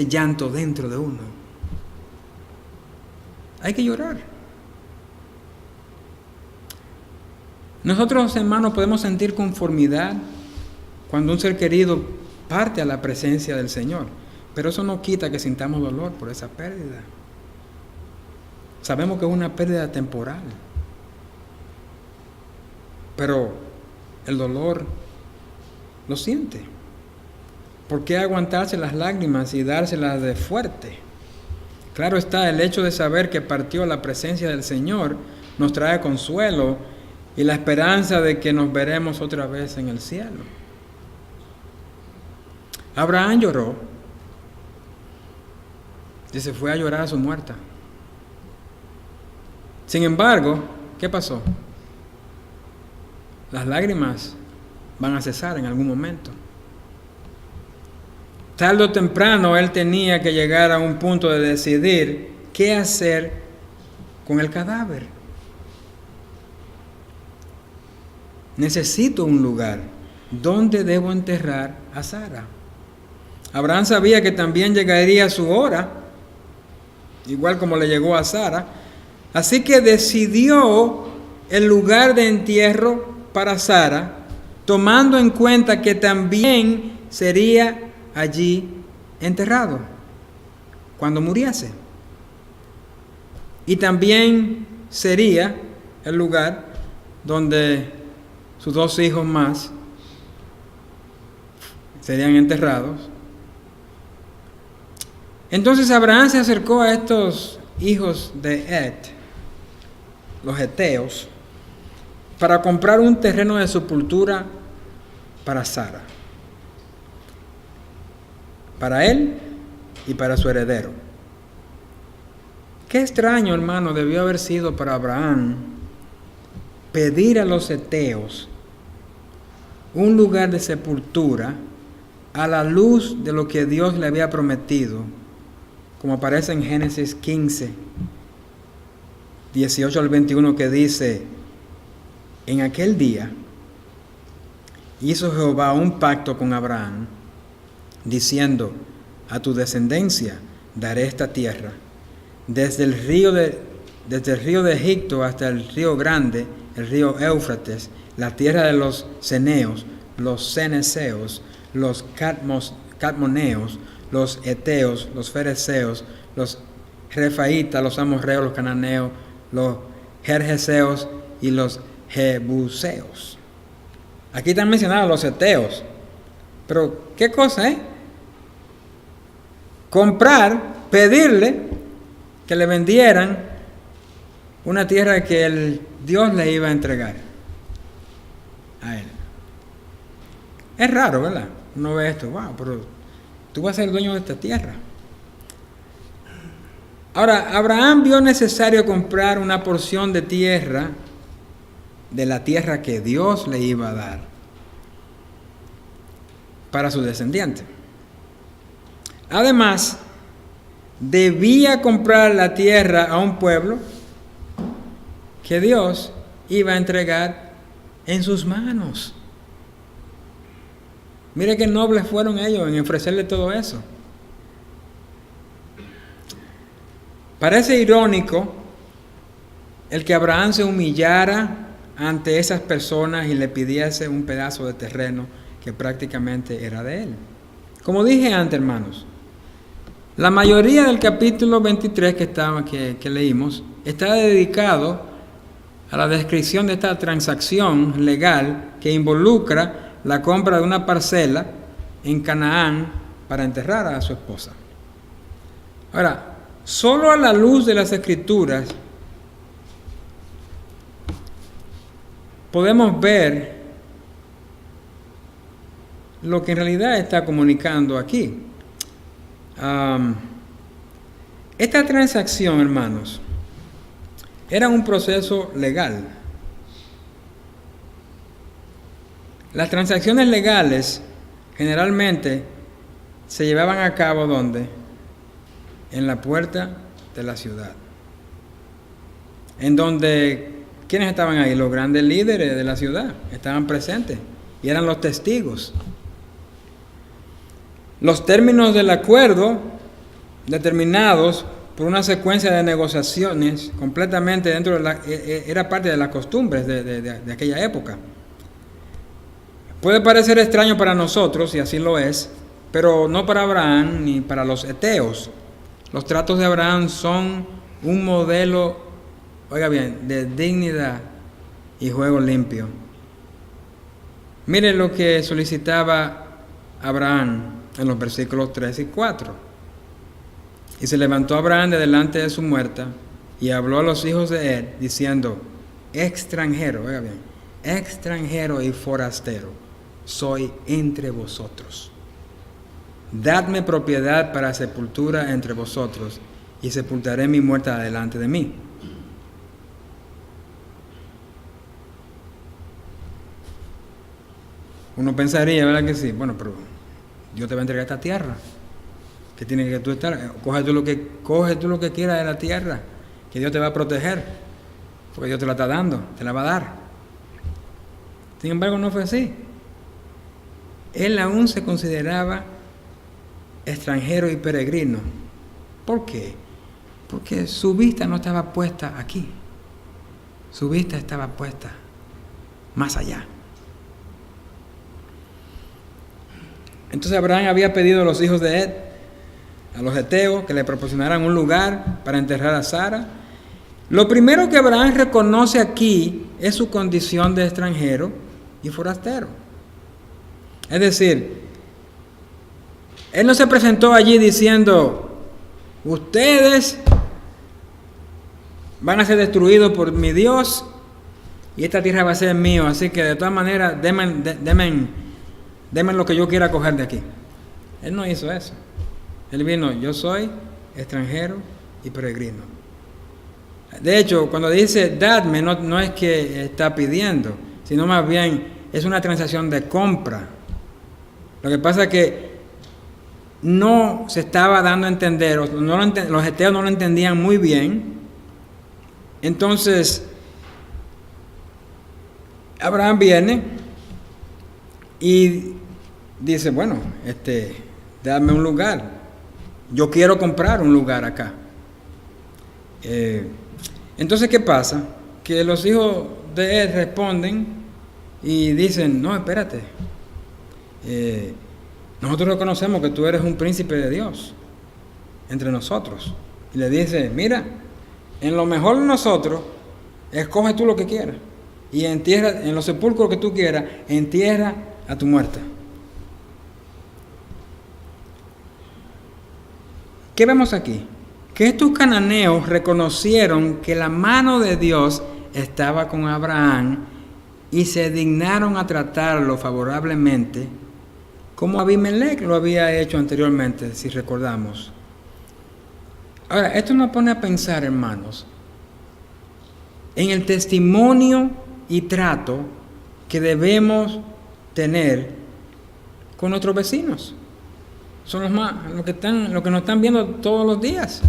Speaker 1: llanto dentro de uno? Hay que llorar. Nosotros, hermanos, podemos sentir conformidad cuando un ser querido parte a la presencia del Señor, pero eso no quita que sintamos dolor por esa pérdida. Sabemos que es una pérdida temporal, pero el dolor lo siente. ¿Por qué aguantarse las lágrimas y dárselas de fuerte? Claro está, el hecho de saber que partió a la presencia del Señor nos trae consuelo y la esperanza de que nos veremos otra vez en el cielo. Abraham lloró y se fue a llorar a su muerta. Sin embargo, ¿qué pasó? Las lágrimas van a cesar en algún momento. Tarde o temprano él tenía que llegar a un punto de decidir qué hacer con el cadáver. Necesito un lugar donde debo enterrar a Sara. Abraham sabía que también llegaría su hora, igual como le llegó a Sara, así que decidió el lugar de entierro para Sara, tomando en cuenta que también sería allí enterrado cuando muriese. Y también sería el lugar donde sus 2 hijos más serían enterrados. Entonces Abraham se acercó a estos hijos de Et, los heteos, para comprar un terreno de sepultura para Sara, para él y para su heredero. Qué extraño, hermano, debió haber sido para Abraham pedir a los heteos un lugar de sepultura a la luz de lo que Dios le había prometido, como aparece en Génesis 15, 18 al 21, que dice: en aquel día hizo Jehová un pacto con Abraham, diciendo: a tu descendencia daré esta tierra, desde el río de Egipto hasta el río grande, el río Éufrates, la tierra de los ceneos, los ceneseos, los cadmoneos, los heteos, los fereceos, los refaitas, los amorreos, los cananeos, los gergeseos y los jebuseos. Aquí están mencionados los heteos. Pero, ¿qué cosa, comprar, pedirle que le vendieran una tierra que el Dios le iba a entregar a él? Es raro, ¿verdad? Uno ve esto, wow, pero tú vas a ser dueño de esta tierra. Ahora, Abraham vio necesario comprar una porción de tierra, de la tierra que Dios le iba a dar, para su descendiente. Además, debía comprar la tierra a un pueblo que Dios iba a entregar en sus manos. Mire qué nobles fueron ellos en ofrecerle todo eso. Parece irónico el que Abraham se humillara ante esas personas y le pidiese un pedazo de terreno que prácticamente era de él. Como dije antes, hermanos, la mayoría del capítulo 23 que leímos está dedicado a la descripción de esta transacción legal que involucra la compra de una parcela en Canaán para enterrar a su esposa. Ahora, solo a la luz de las Escrituras podemos ver lo que en realidad está comunicando aquí. Esta transacción, hermanos, era un proceso legal. Las transacciones legales generalmente se llevaban a cabo ¿dónde? En la puerta de la ciudad. En donde, ¿quiénes estaban ahí? Los grandes líderes de la ciudad estaban presentes y eran los testigos. Los términos del acuerdo, determinados por una secuencia de negociaciones completamente dentro de era parte de las costumbres de aquella época. Puede parecer extraño para nosotros, y así lo es, pero no para Abraham ni para los heteos. Los tratos de Abraham son un modelo, oiga bien, de dignidad y juego limpio. Miren lo que solicitaba Abraham en los versículos 3 y 4. Y se levantó Abraham de delante de su muerta y habló a los hijos de él, diciendo: extranjero, oiga bien, extranjero y forastero soy entre vosotros. Dadme propiedad para sepultura entre vosotros, y sepultaré mi muerta delante de mí. Uno pensaría, ¿verdad que sí? Bueno, pero Dios te va a entregar esta tierra. ¿Qué tiene que tú estar? Coge tú lo que quieras de la tierra, que Dios te va a proteger, porque Dios te la está dando, te la va a dar. Sin embargo, no fue así. Él aún se consideraba extranjero y peregrino. ¿Por qué? Porque su vista no estaba puesta aquí. Su vista estaba puesta más allá. Entonces Abraham había pedido a los hijos de Ed, a los heteos, que le proporcionaran un lugar para enterrar a Sara. Lo primero que Abraham reconoce aquí es su condición de extranjero y forastero. Es decir, él no se presentó allí diciendo: ustedes van a ser destruidos por mi Dios y esta tierra va a ser mío, así que de todas maneras denme lo que yo quiera coger de aquí. Él no hizo eso. Él vino: yo soy extranjero y peregrino. De hecho, cuando dice dadme, no es que está pidiendo, sino más bien es una transacción de compra. Lo que pasa es que no se estaba dando a entender, los heteos no lo entendían muy bien. Entonces, Abraham viene y dice: bueno, dame un lugar. Yo quiero comprar un lugar acá. Entonces, ¿qué pasa? Que los hijos de él responden y dicen: no, espérate. Nosotros reconocemos que tú eres un príncipe de Dios entre nosotros. Y le dice: mira, en lo mejor de nosotros, escoge tú lo que quieras. Y entierra, en los sepulcros que tú quieras, entierra a tu muerta. ¿Qué vemos aquí? Que estos cananeos reconocieron que la mano de Dios estaba con Abraham y se dignaron a tratarlo favorablemente, como Abimelech lo había hecho anteriormente, si recordamos. Ahora, esto nos pone a pensar, hermanos, en el testimonio y trato que debemos tener con nuestros vecinos. Son los que nos están viendo todos los días.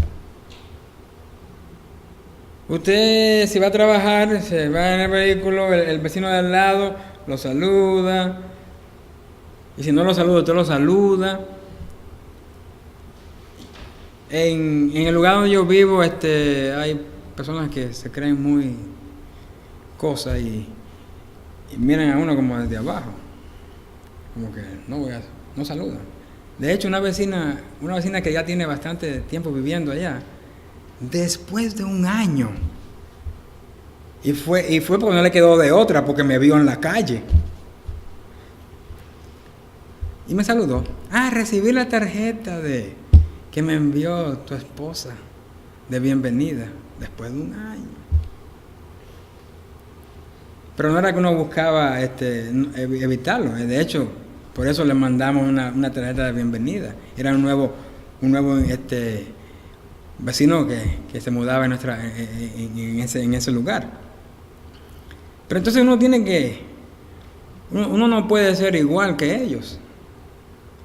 Speaker 1: Usted, si va a trabajar, se va en el vehículo, el vecino de al lado lo saluda. Y si no lo saluda, usted lo saluda. En el lugar donde yo vivo, hay personas que se creen muy cosas y miran a uno como desde abajo. Como que no saludan. De hecho, una vecina que ya tiene bastante tiempo viviendo allá, después de un año, y fue porque no le quedó de otra, porque me vio en la calle. Y me saludó. Recibí la tarjeta que me envió tu esposa de bienvenida después de un año. Pero no era que uno buscaba evitarlo. De hecho, Por eso le mandamos una tarjeta de bienvenida. Era un nuevo vecino que se mudaba en ese lugar. Pero entonces uno no puede ser igual que ellos.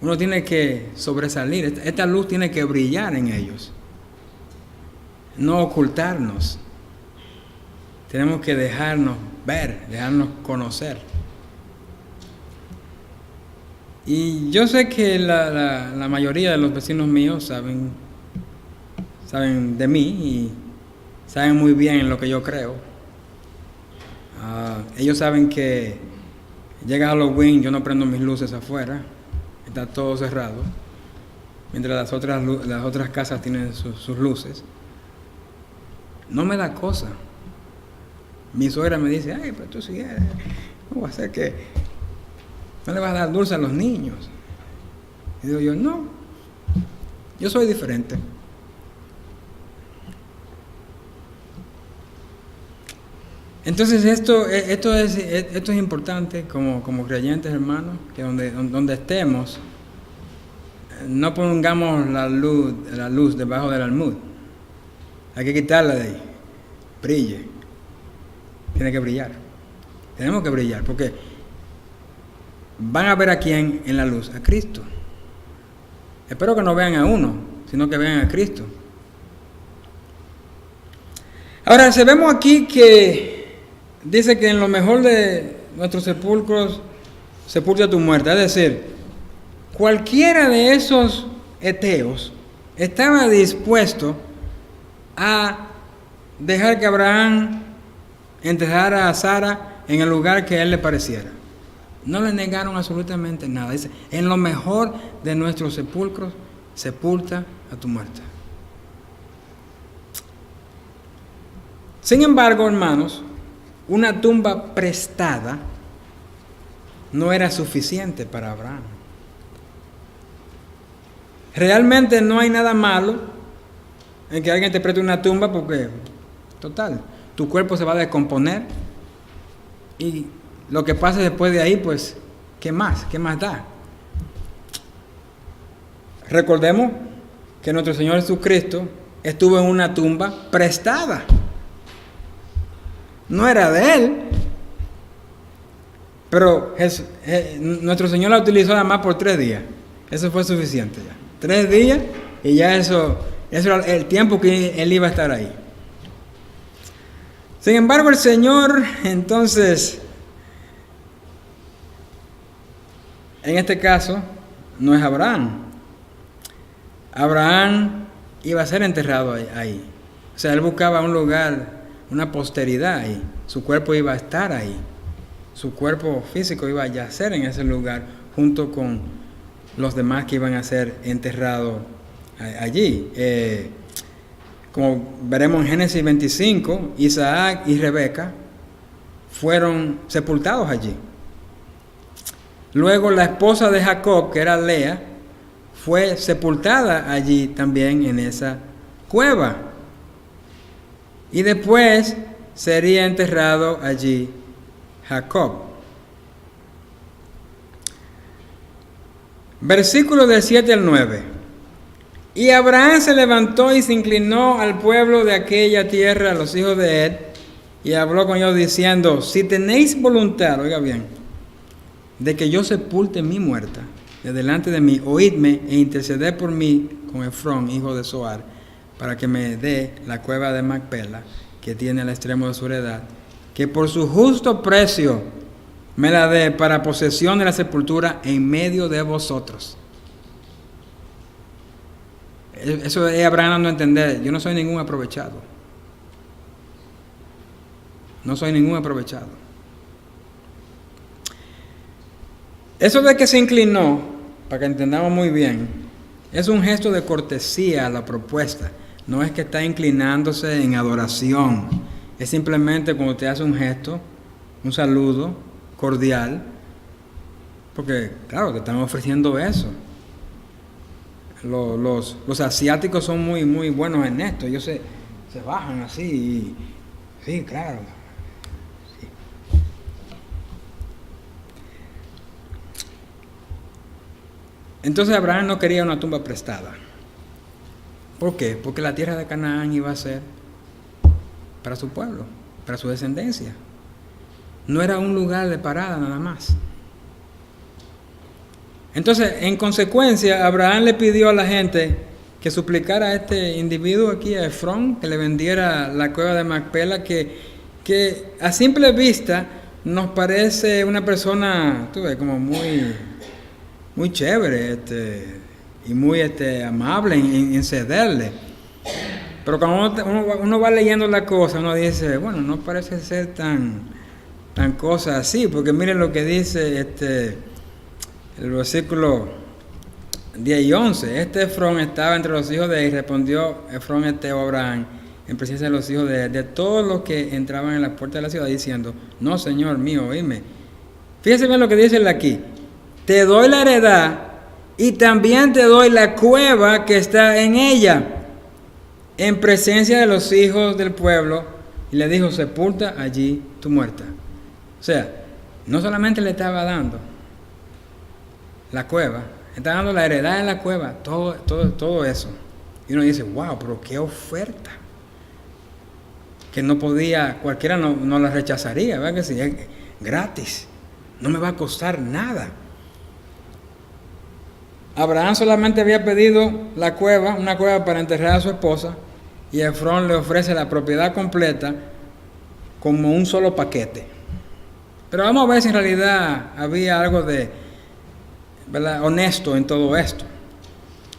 Speaker 1: Uno tiene que sobresalir. Esta luz tiene que brillar en ellos. No ocultarnos. Tenemos que dejarnos ver, dejarnos conocer. Y yo sé que la mayoría de los vecinos míos saben de mí y saben muy bien en lo que yo creo. Ellos saben que llega Halloween, yo no prendo mis luces afuera, está todo cerrado, mientras las otras casas tienen sus luces. No me da cosa. Mi suegra me dice, ay, pero tú sí eres, ¿cómo va a ser que no le vas a dar dulce a los niños? Y digo yo, no, yo soy diferente. Entonces esto es importante como creyentes, hermanos, que donde estemos, no pongamos la luz debajo del almud. Hay que quitarla de ahí. Brille. Tiene que brillar. Tenemos que brillar, porque van a ver a quién en la luz, a Cristo. Espero que no vean a uno, sino que vean a Cristo. Ahora, vemos aquí que dice que en lo mejor de nuestros sepulcros sepulta tu muerte. Es decir, cualquiera de esos heteos estaba dispuesto a dejar que Abraham enterrara a Sara en el lugar que a él le pareciera. No le negaron absolutamente nada. Dice, en lo mejor de nuestros sepulcros sepulta a tu muerte. Sin embargo, hermanos, una tumba prestada no era suficiente para Abraham. Realmente no hay nada malo en que alguien te preste una tumba porque, total, tu cuerpo se va a descomponer y lo que pase después de ahí, pues, ¿qué más? ¿Qué más da? Recordemos que nuestro Señor Jesucristo estuvo en una tumba prestada. No era de él, pero nuestro Señor la utilizó nada más por 3 días. Eso fue suficiente ya. 3 días y ya eso era el tiempo que él iba a estar ahí. Sin embargo, el Señor, entonces, en este caso, no es Abraham. Abraham iba a ser enterrado ahí. O sea, él buscaba un lugar, una posteridad ahí. Su cuerpo iba a estar ahí. Su cuerpo físico iba a yacer en ese lugar junto con los demás que iban a ser enterrados allí. Como veremos en Génesis 25, Isaac y Rebeca fueron sepultados allí. Luego la esposa de Jacob, que era Lea, fue sepultada allí también en esa cueva. Y después sería enterrado allí Jacob. Versículos del 7 al 9. Y Abraham se levantó y se inclinó al pueblo de aquella tierra, a los hijos de Ed, y habló con ellos diciendo, si tenéis voluntad, oiga bien, de que yo sepulte mi muerta de delante de mí, oídme e interceded por mí con Efrón, hijo de Zoar, para que me dé la cueva de Macpela, que tiene al extremo de su heredad, que por su justo precio me la dé para posesión de la sepultura en medio de vosotros. Eso es Abraham dando a entender, yo no soy ningún aprovechado. No soy ningún aprovechado. Eso de que se inclinó, para que entendamos muy bien, es un gesto de cortesía a la propuesta. No es que está inclinándose en adoración. Es simplemente cuando te hace un gesto, un saludo cordial, porque claro, te están ofreciendo eso. Los asiáticos son muy, muy buenos en esto. Ellos se bajan así y, sí, claro. Sí. Entonces Abraham no quería una tumba prestada. ¿Por qué? Porque la tierra de Canaán iba a ser para su pueblo, para su descendencia. No era un lugar de parada nada más. Entonces, en consecuencia, Abraham le pidió a la gente que suplicara a este individuo aquí, a Efrón, que le vendiera la cueva de Macpela, que a simple vista nos parece una persona, tú ves, como muy chévere, y muy amable en cederle. Pero cuando uno va leyendo la cosa, uno dice, bueno, no parece ser tan cosa así, porque miren lo que dice el versículo 10 y 11. Efrón estaba entre los hijos de él, y respondió Efrón a Abraham en presencia de los hijos de todos los que entraban en la puerta de la ciudad, diciendo, no, Señor mío, oíme. Fíjese bien lo que dice él aquí. Te doy la heredad y también te doy la cueva que está en ella, en presencia de los hijos del pueblo. Y le dijo, sepulta allí tu muerta. O sea, no solamente le estaba dando la cueva, estaba dando la heredad en la cueva, todo eso. Y uno dice, wow, pero qué oferta. Que no podía, cualquiera no la rechazaría, ¿verdad que sí? Es gratis, no me va a costar nada. Abraham solamente había pedido la cueva, una cueva para enterrar a su esposa, y Efrón le ofrece la propiedad completa como un solo paquete. Pero vamos a ver si en realidad había algo de, ¿verdad?, honesto en todo esto.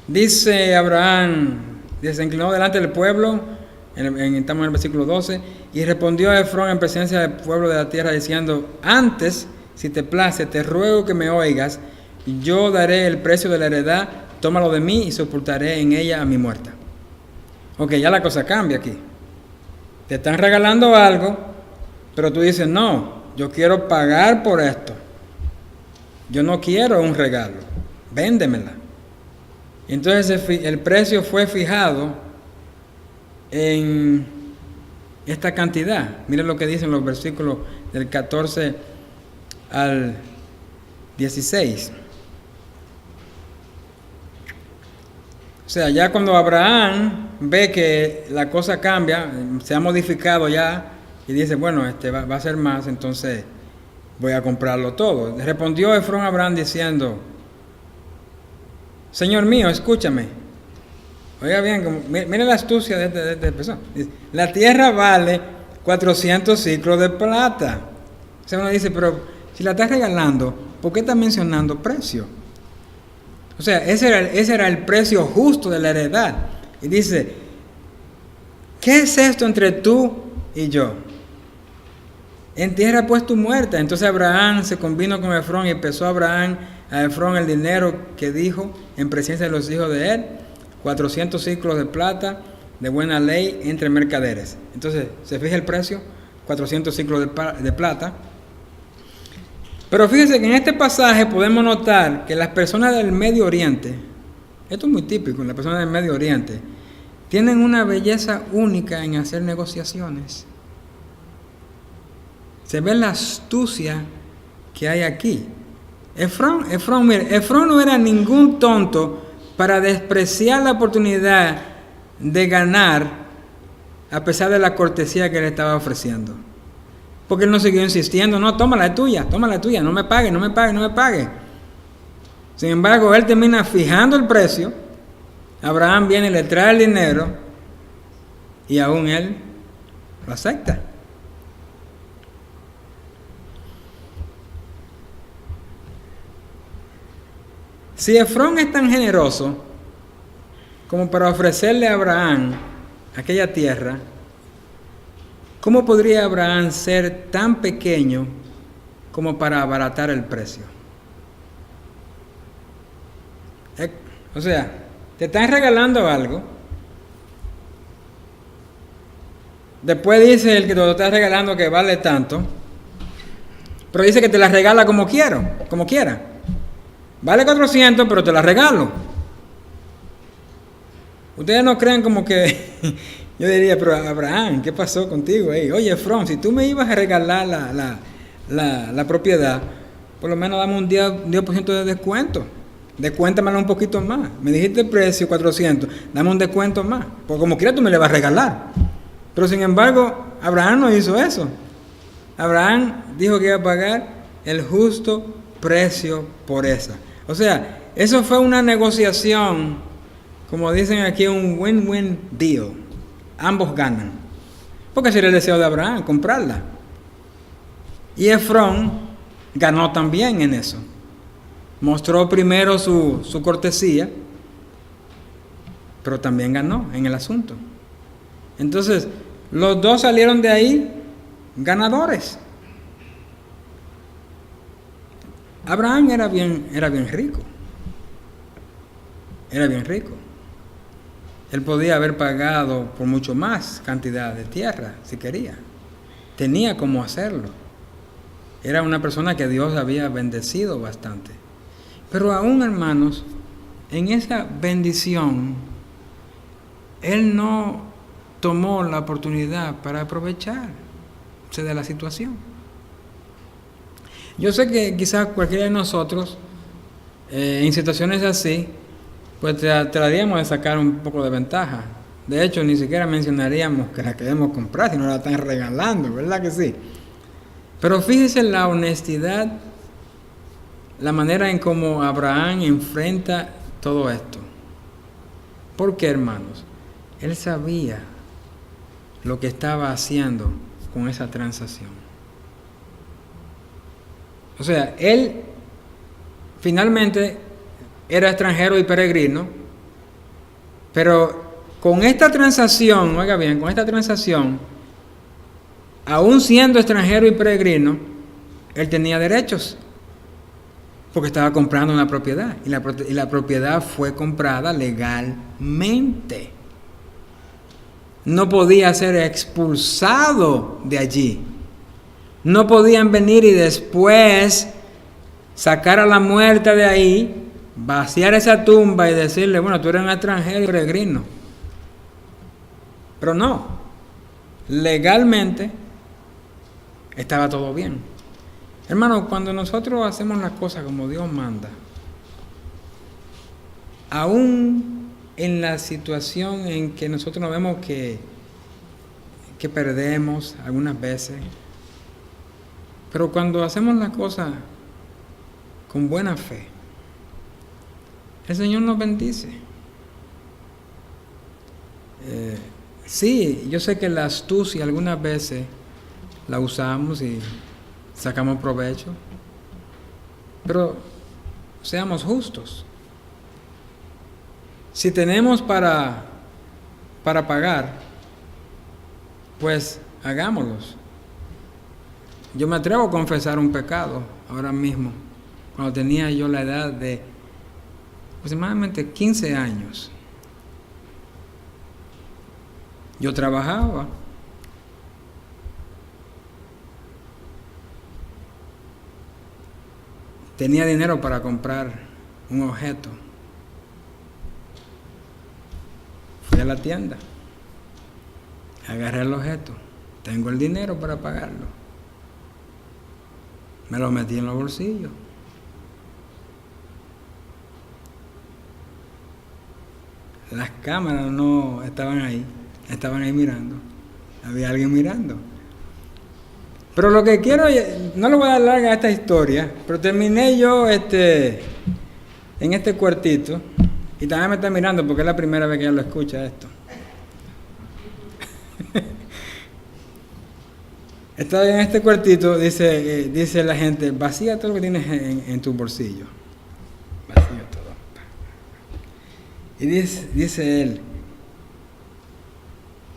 Speaker 1: Dice Abraham, se inclinó delante del pueblo, estamos en el versículo 12, y respondió a Efrón en presencia del pueblo de la tierra, diciendo, antes, si te place, te ruego que me oigas, yo daré el precio de la heredad, tómalo de mí y sepultaré en ella a mi muerta. Ok, ya la cosa cambia aquí. Te están regalando algo, pero tú dices, no, yo quiero pagar por esto. Yo no quiero un regalo, véndemela. Y entonces el precio fue fijado en esta cantidad. Miren lo que dicen los versículos del 14 al 16. O sea, ya cuando Abraham ve que la cosa cambia, se ha modificado ya, y dice, bueno, va a ser más, entonces voy a comprarlo todo. Respondió Efrón a Abraham diciendo, Señor mío, escúchame. Oiga bien, mire la astucia de esta persona. La tierra vale 400 ciclos de plata. O sea, uno dice, pero si la estás regalando, ¿por qué está mencionando precio? O sea, ese era el precio justo de la heredad. Y dice, ¿qué es esto entre tú y yo? Entierra pues tu muerta. Entonces Abraham se convino con Efrón y empezó a Efrón el dinero que dijo en presencia de los hijos de él, 400 ciclos de plata de buena ley entre mercaderes. Entonces, ¿se fija el precio? 400 ciclos de plata. Pero fíjense que en este pasaje podemos notar que las personas del Medio Oriente, esto es muy típico, las personas del Medio Oriente, tienen una belleza única en hacer negociaciones. Se ve la astucia que hay aquí. Efrón no era ningún tonto para despreciar la oportunidad de ganar a pesar de la cortesía que le estaba ofreciendo. Porque él no siguió insistiendo, no, toma la tuya, no me pague. Sin embargo, él termina fijando el precio, Abraham viene y le trae el dinero, y aún él lo acepta. Si Efrón es tan generoso como para ofrecerle a Abraham aquella tierra, ¿cómo podría Abraham ser tan pequeño como para abaratar el precio? O sea, te están regalando algo, después dice el que te lo está regalando que vale tanto, pero dice que te la regala como quiera. Vale 400, pero te la regalo. Ustedes no creen como que yo diría, pero Abraham, ¿qué pasó contigo? Oye, Efrón, si tú me ibas a regalar la propiedad, por lo menos dame un 10% de descuento. descuéntamelo un poquito más. Me dijiste el precio 400, dame un descuento más. Porque como quiera tú me le vas a regalar. Pero sin embargo, Abraham no hizo eso. Abraham dijo que iba a pagar el justo precio por esa. O sea, eso fue una negociación, como dicen aquí, un win-win deal. Ambos ganan. Porque ese era el deseo de Abraham, comprarla. Y Efrón ganó también en eso. Mostró primero su cortesía, pero también ganó en el asunto. Entonces, los dos salieron de ahí ganadores. Abraham era bien rico. Era bien rico. Él podía haber pagado por mucho más cantidad de tierra si quería. Tenía cómo hacerlo. Era una persona que Dios había bendecido bastante. Pero aún, hermanos, en esa bendición, él no tomó la oportunidad para aprovecharse de la situación. Yo sé que quizás cualquiera de nosotros, en situaciones así, pues trataríamos de sacar un poco de ventaja. De hecho, ni siquiera mencionaríamos que la queremos comprar si no la están regalando, ¿verdad que sí? Pero fíjese la honestidad, la manera en cómo Abraham enfrenta todo esto. ¿Por qué, hermanos? Él sabía lo que estaba haciendo con esa transacción. O sea, él finalmente era extranjero y peregrino, pero con esta transacción, oiga bien, con esta transacción, aún siendo extranjero y peregrino, él tenía derechos, porque estaba comprando una propiedad, y la propiedad fue comprada legalmente. No podía ser expulsado de allí. No podían venir y después sacar a la muerta de ahí, vaciar esa tumba y decirle, bueno, tú eres un extranjero y peregrino. Pero no, legalmente estaba todo bien. Hermano, cuando nosotros hacemos las cosas como Dios manda, aún en la situación en que nosotros nos vemos que perdemos algunas veces, pero cuando hacemos las cosas con buena fe, el Señor nos bendice. Sí, yo sé que la astucia algunas veces la usamos y sacamos provecho, pero seamos justos. Si tenemos para pagar, pues hagámoslos. Yo me atrevo a confesar un pecado ahora mismo, cuando tenía yo la edad de aproximadamente 15 años. Yo trabajaba. Tenía dinero para comprar un objeto. Fui a la tienda. Agarré el objeto. Tengo el dinero para pagarlo. Me lo metí en los bolsillos. Las cámaras no estaban ahí mirando. Había alguien mirando. Pero lo que quiero, no le voy a dar larga a esta historia, pero terminé yo en este cuartito, y también me está mirando porque es la primera vez que ella lo escucha esto. Estaba en este cuartito, dice la gente, vacía todo lo que tienes en tu bolsillo. Vacío todo. Y dice él,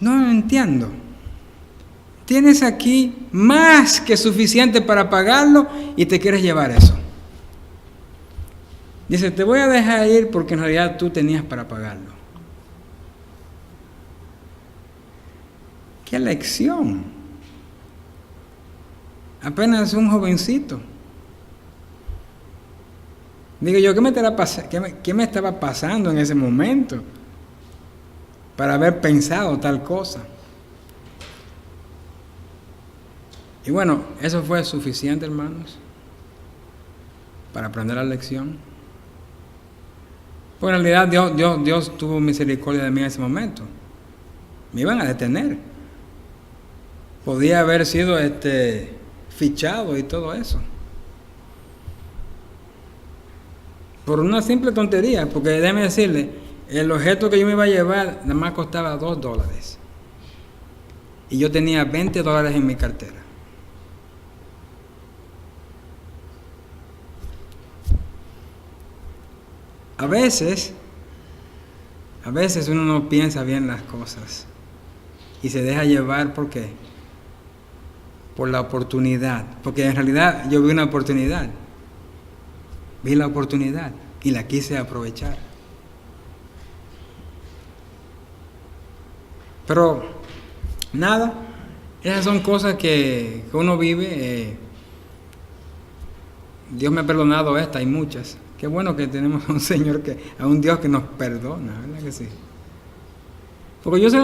Speaker 1: no entiendo. Tienes aquí más que suficiente para pagarlo y te quieres llevar eso. Dice, te voy a dejar ir porque en realidad tú tenías para pagarlo. ¡Qué lección! Apenas un jovencito. Digo yo, ¿qué me estaba pasando en ese momento para haber pensado tal cosa? Y bueno, eso fue suficiente, hermanos, para aprender la lección. Pues en realidad Dios tuvo misericordia de mí en ese momento. Me iban a detener. Podía haber sido fichado y todo eso. Por una simple tontería, porque déjeme decirle, el objeto que yo me iba a llevar nada más costaba $2. Y yo tenía $20 en mi cartera. A veces uno no piensa bien las cosas y se deja llevar, ¿por qué? Por la oportunidad, porque en realidad yo vi una oportunidad, vi la oportunidad y la quise aprovechar. Pero nada, esas son cosas que uno vive. Dios me ha perdonado esta y muchas. Qué bueno que tenemos a un Señor, a un Dios que nos perdona, ¿verdad que sí? Porque yo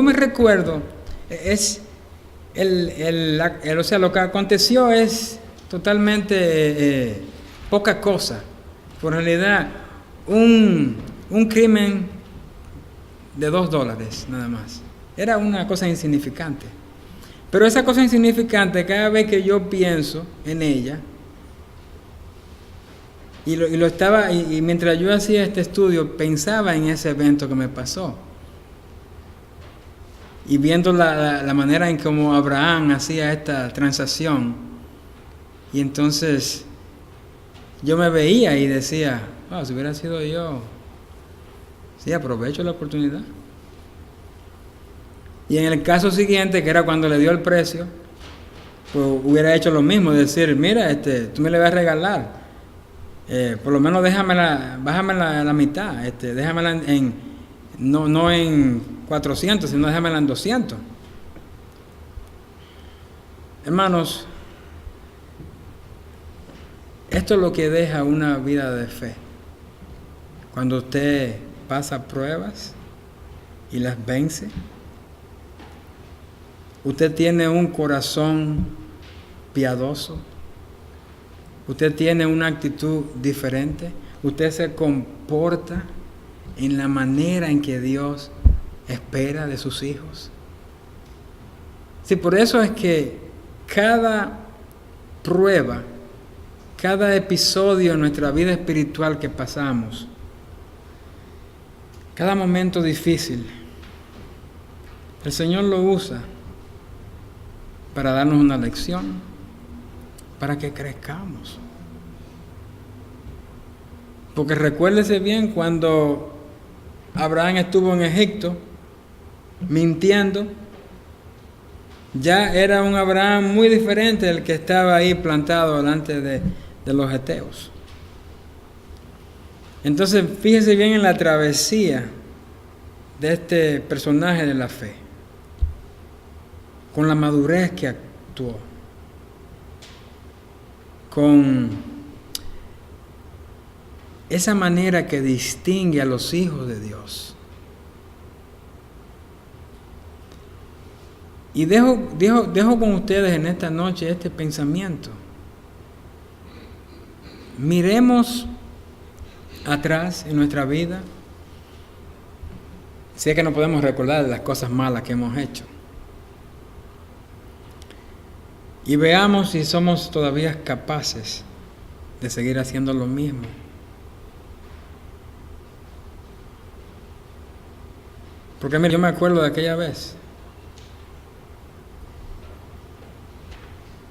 Speaker 1: me recuerdo, o sea, lo que aconteció es totalmente poca cosa. Por realidad, un crimen de $2 nada más. Era una cosa insignificante. Pero esa cosa insignificante, cada vez que yo pienso en ella, y mientras yo hacía este estudio, pensaba en ese evento que me pasó. Y viendo la manera en cómo Abraham hacía esta transacción. Y entonces yo me veía y decía, si hubiera sido yo, sí, aprovecho la oportunidad. Y en el caso siguiente, que era cuando le dio el precio, pues hubiera hecho lo mismo, decir, mira, tú me le vas a regalar. Por lo menos bájamela a la mitad, déjamela no en 400, sino déjamela en 200. Hermanos, esto es lo que deja una vida de fe. Cuando usted pasa pruebas y las vence, usted tiene un corazón piadoso. Usted tiene una actitud diferente. Usted se comporta en la manera en que Dios espera de sus hijos. Sí, por eso es que cada prueba, cada episodio en nuestra vida espiritual que pasamos, cada momento difícil, el Señor lo usa para darnos una lección, para que crezcamos. Porque recuérdese bien, cuando Abraham estuvo en Egipto mintiendo, ya era un Abraham muy diferente del que estaba ahí plantado delante de los heteos. Entonces fíjese bien en la travesía de este personaje de la fe, con la madurez que actuó, con esa manera que distingue a los hijos de Dios. Y dejo con ustedes en esta noche este pensamiento. Miremos atrás en nuestra vida. Sé que no podemos recordar las cosas malas que hemos hecho. Y veamos si somos todavía capaces de seguir haciendo lo mismo. Porque mire, yo me acuerdo de aquella vez.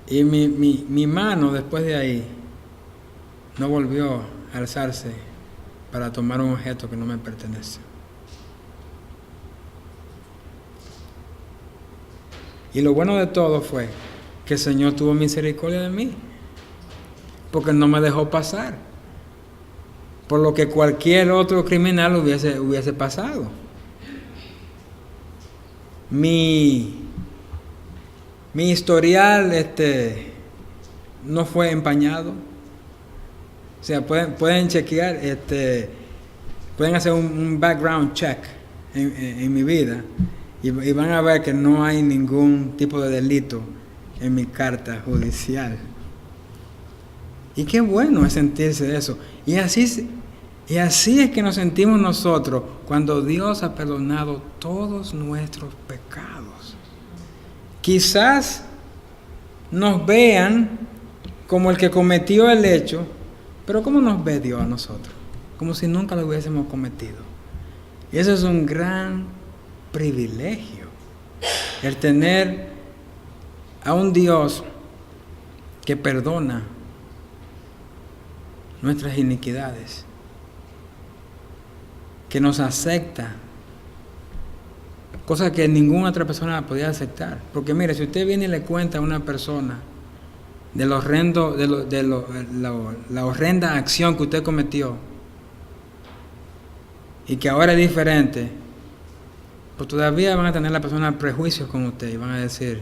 Speaker 1: Y mi mano después de ahí no volvió a alzarse para tomar un objeto que no me pertenece. Y lo bueno de todo fue que el Señor tuvo misericordia de mí, porque no me dejó pasar por lo que cualquier otro criminal hubiese pasado. Mi historial no fue empañado. O sea, pueden chequear, pueden hacer un background check en mi vida y van a ver que no hay ningún tipo de delito en mi carta judicial. Y qué bueno es sentirse eso. Y así Y así es que nos sentimos nosotros cuando Dios ha perdonado todos nuestros pecados. Quizás nos vean como el que cometió el hecho, pero ¿cómo nos ve Dios a nosotros? Como si nunca lo hubiésemos cometido. Y eso es un gran privilegio, el tener a un Dios que perdona nuestras iniquidades, que nos acepta, cosa que ninguna otra persona podía aceptar. Porque mire, si usted viene y le cuenta a una persona de la horrenda acción que usted cometió y que ahora es diferente, pues todavía van a tener la persona prejuicios con usted y van a decir,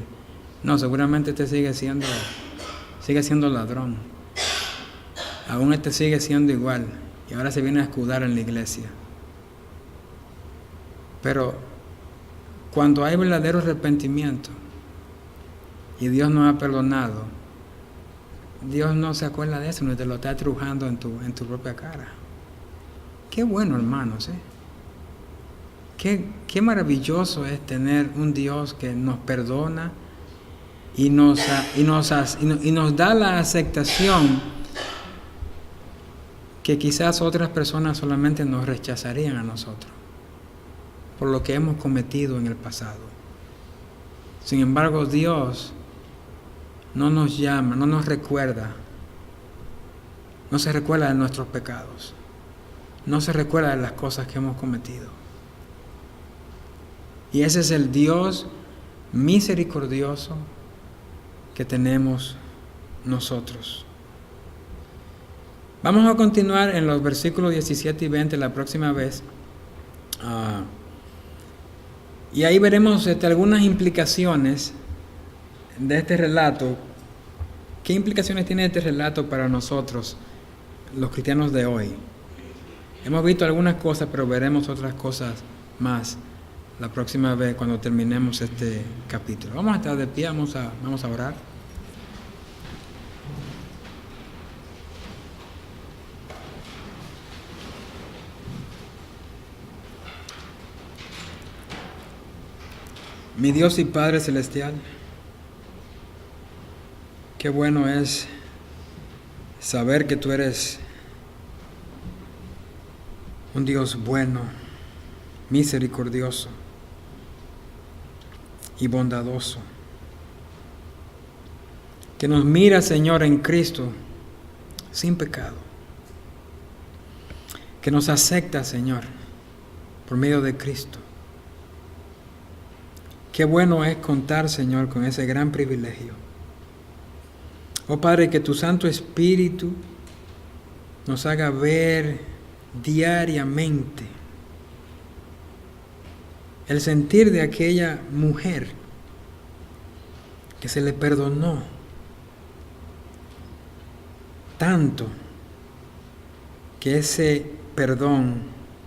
Speaker 1: no, seguramente este sigue siendo ladrón, aún este sigue siendo igual y ahora se viene a escudar en la iglesia. Pero cuando hay verdadero arrepentimiento y Dios nos ha perdonado, Dios no se acuerda de eso, no te lo está estrujando en tu propia cara. Qué bueno, hermanos, Qué maravilloso es tener un Dios que nos perdona y nos da la aceptación que quizás otras personas solamente nos rechazarían a nosotros por lo que hemos cometido en el pasado. Sin embargo, Dios no nos llama, no nos recuerda, no se recuerda de nuestros pecados, no se recuerda de las cosas que hemos cometido. Y ese es el Dios misericordioso que tenemos nosotros. Vamos a continuar en los versículos 17 y 20 la próxima vez. Y ahí veremos algunas implicaciones de este relato. ¿Qué implicaciones tiene este relato para nosotros, los cristianos de hoy? Hemos visto algunas cosas, pero veremos otras cosas más la próxima vez cuando terminemos este capítulo. Vamos a estar de pie, vamos a orar. Mi Dios y Padre Celestial, qué bueno es saber que tú eres un Dios bueno, misericordioso y bondadoso, que nos mira, Señor, en Cristo sin pecado, que nos acepta, Señor, por medio de Cristo. Qué bueno es contar, Señor, con ese gran privilegio. Oh Padre, que tu Santo Espíritu nos haga ver diariamente el sentir de aquella mujer que se le perdonó tanto que ese perdón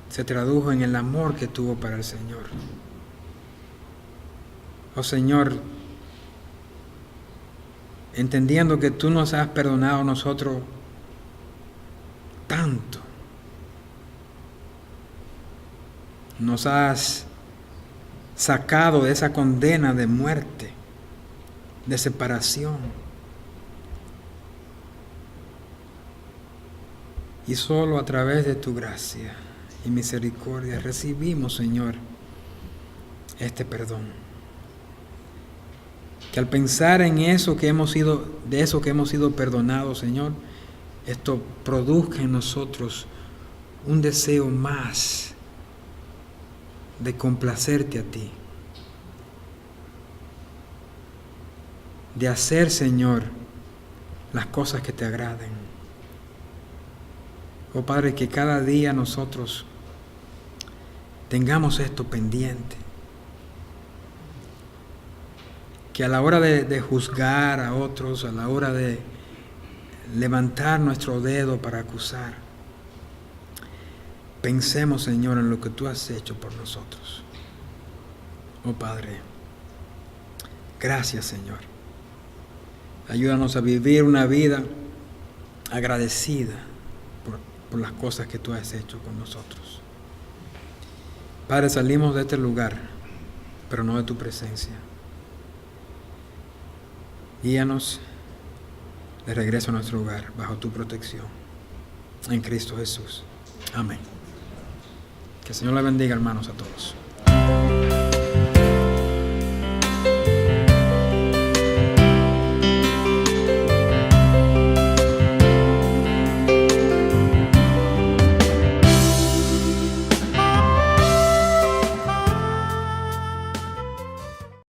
Speaker 1: se tradujo en el amor que tuvo para el Señor. Oh Señor, entendiendo que tú nos has perdonado a nosotros tanto, nos has sacado de esa condena de muerte, de separación. Y solo a través de tu gracia y misericordia recibimos, Señor, este perdón. Que al pensar en eso que hemos sido, de eso que hemos sido perdonados, Señor, esto produzca en nosotros un deseo más de complacerte a ti, de hacer, Señor, las cosas que te agraden. Oh Padre, que cada día nosotros tengamos esto pendiente, que a la hora de juzgar a otros, a la hora de levantar nuestro dedo para acusar, pensemos, Señor, en lo que tú has hecho por nosotros. Oh Padre, gracias, Señor. Ayúdanos a vivir una vida agradecida por las cosas que tú has hecho con nosotros. Padre, salimos de este lugar, pero no de tu presencia. Guíanos de regreso a nuestro hogar, bajo tu protección. En Cristo Jesús. Amén. Que el Señor le bendiga, hermanos, a todos.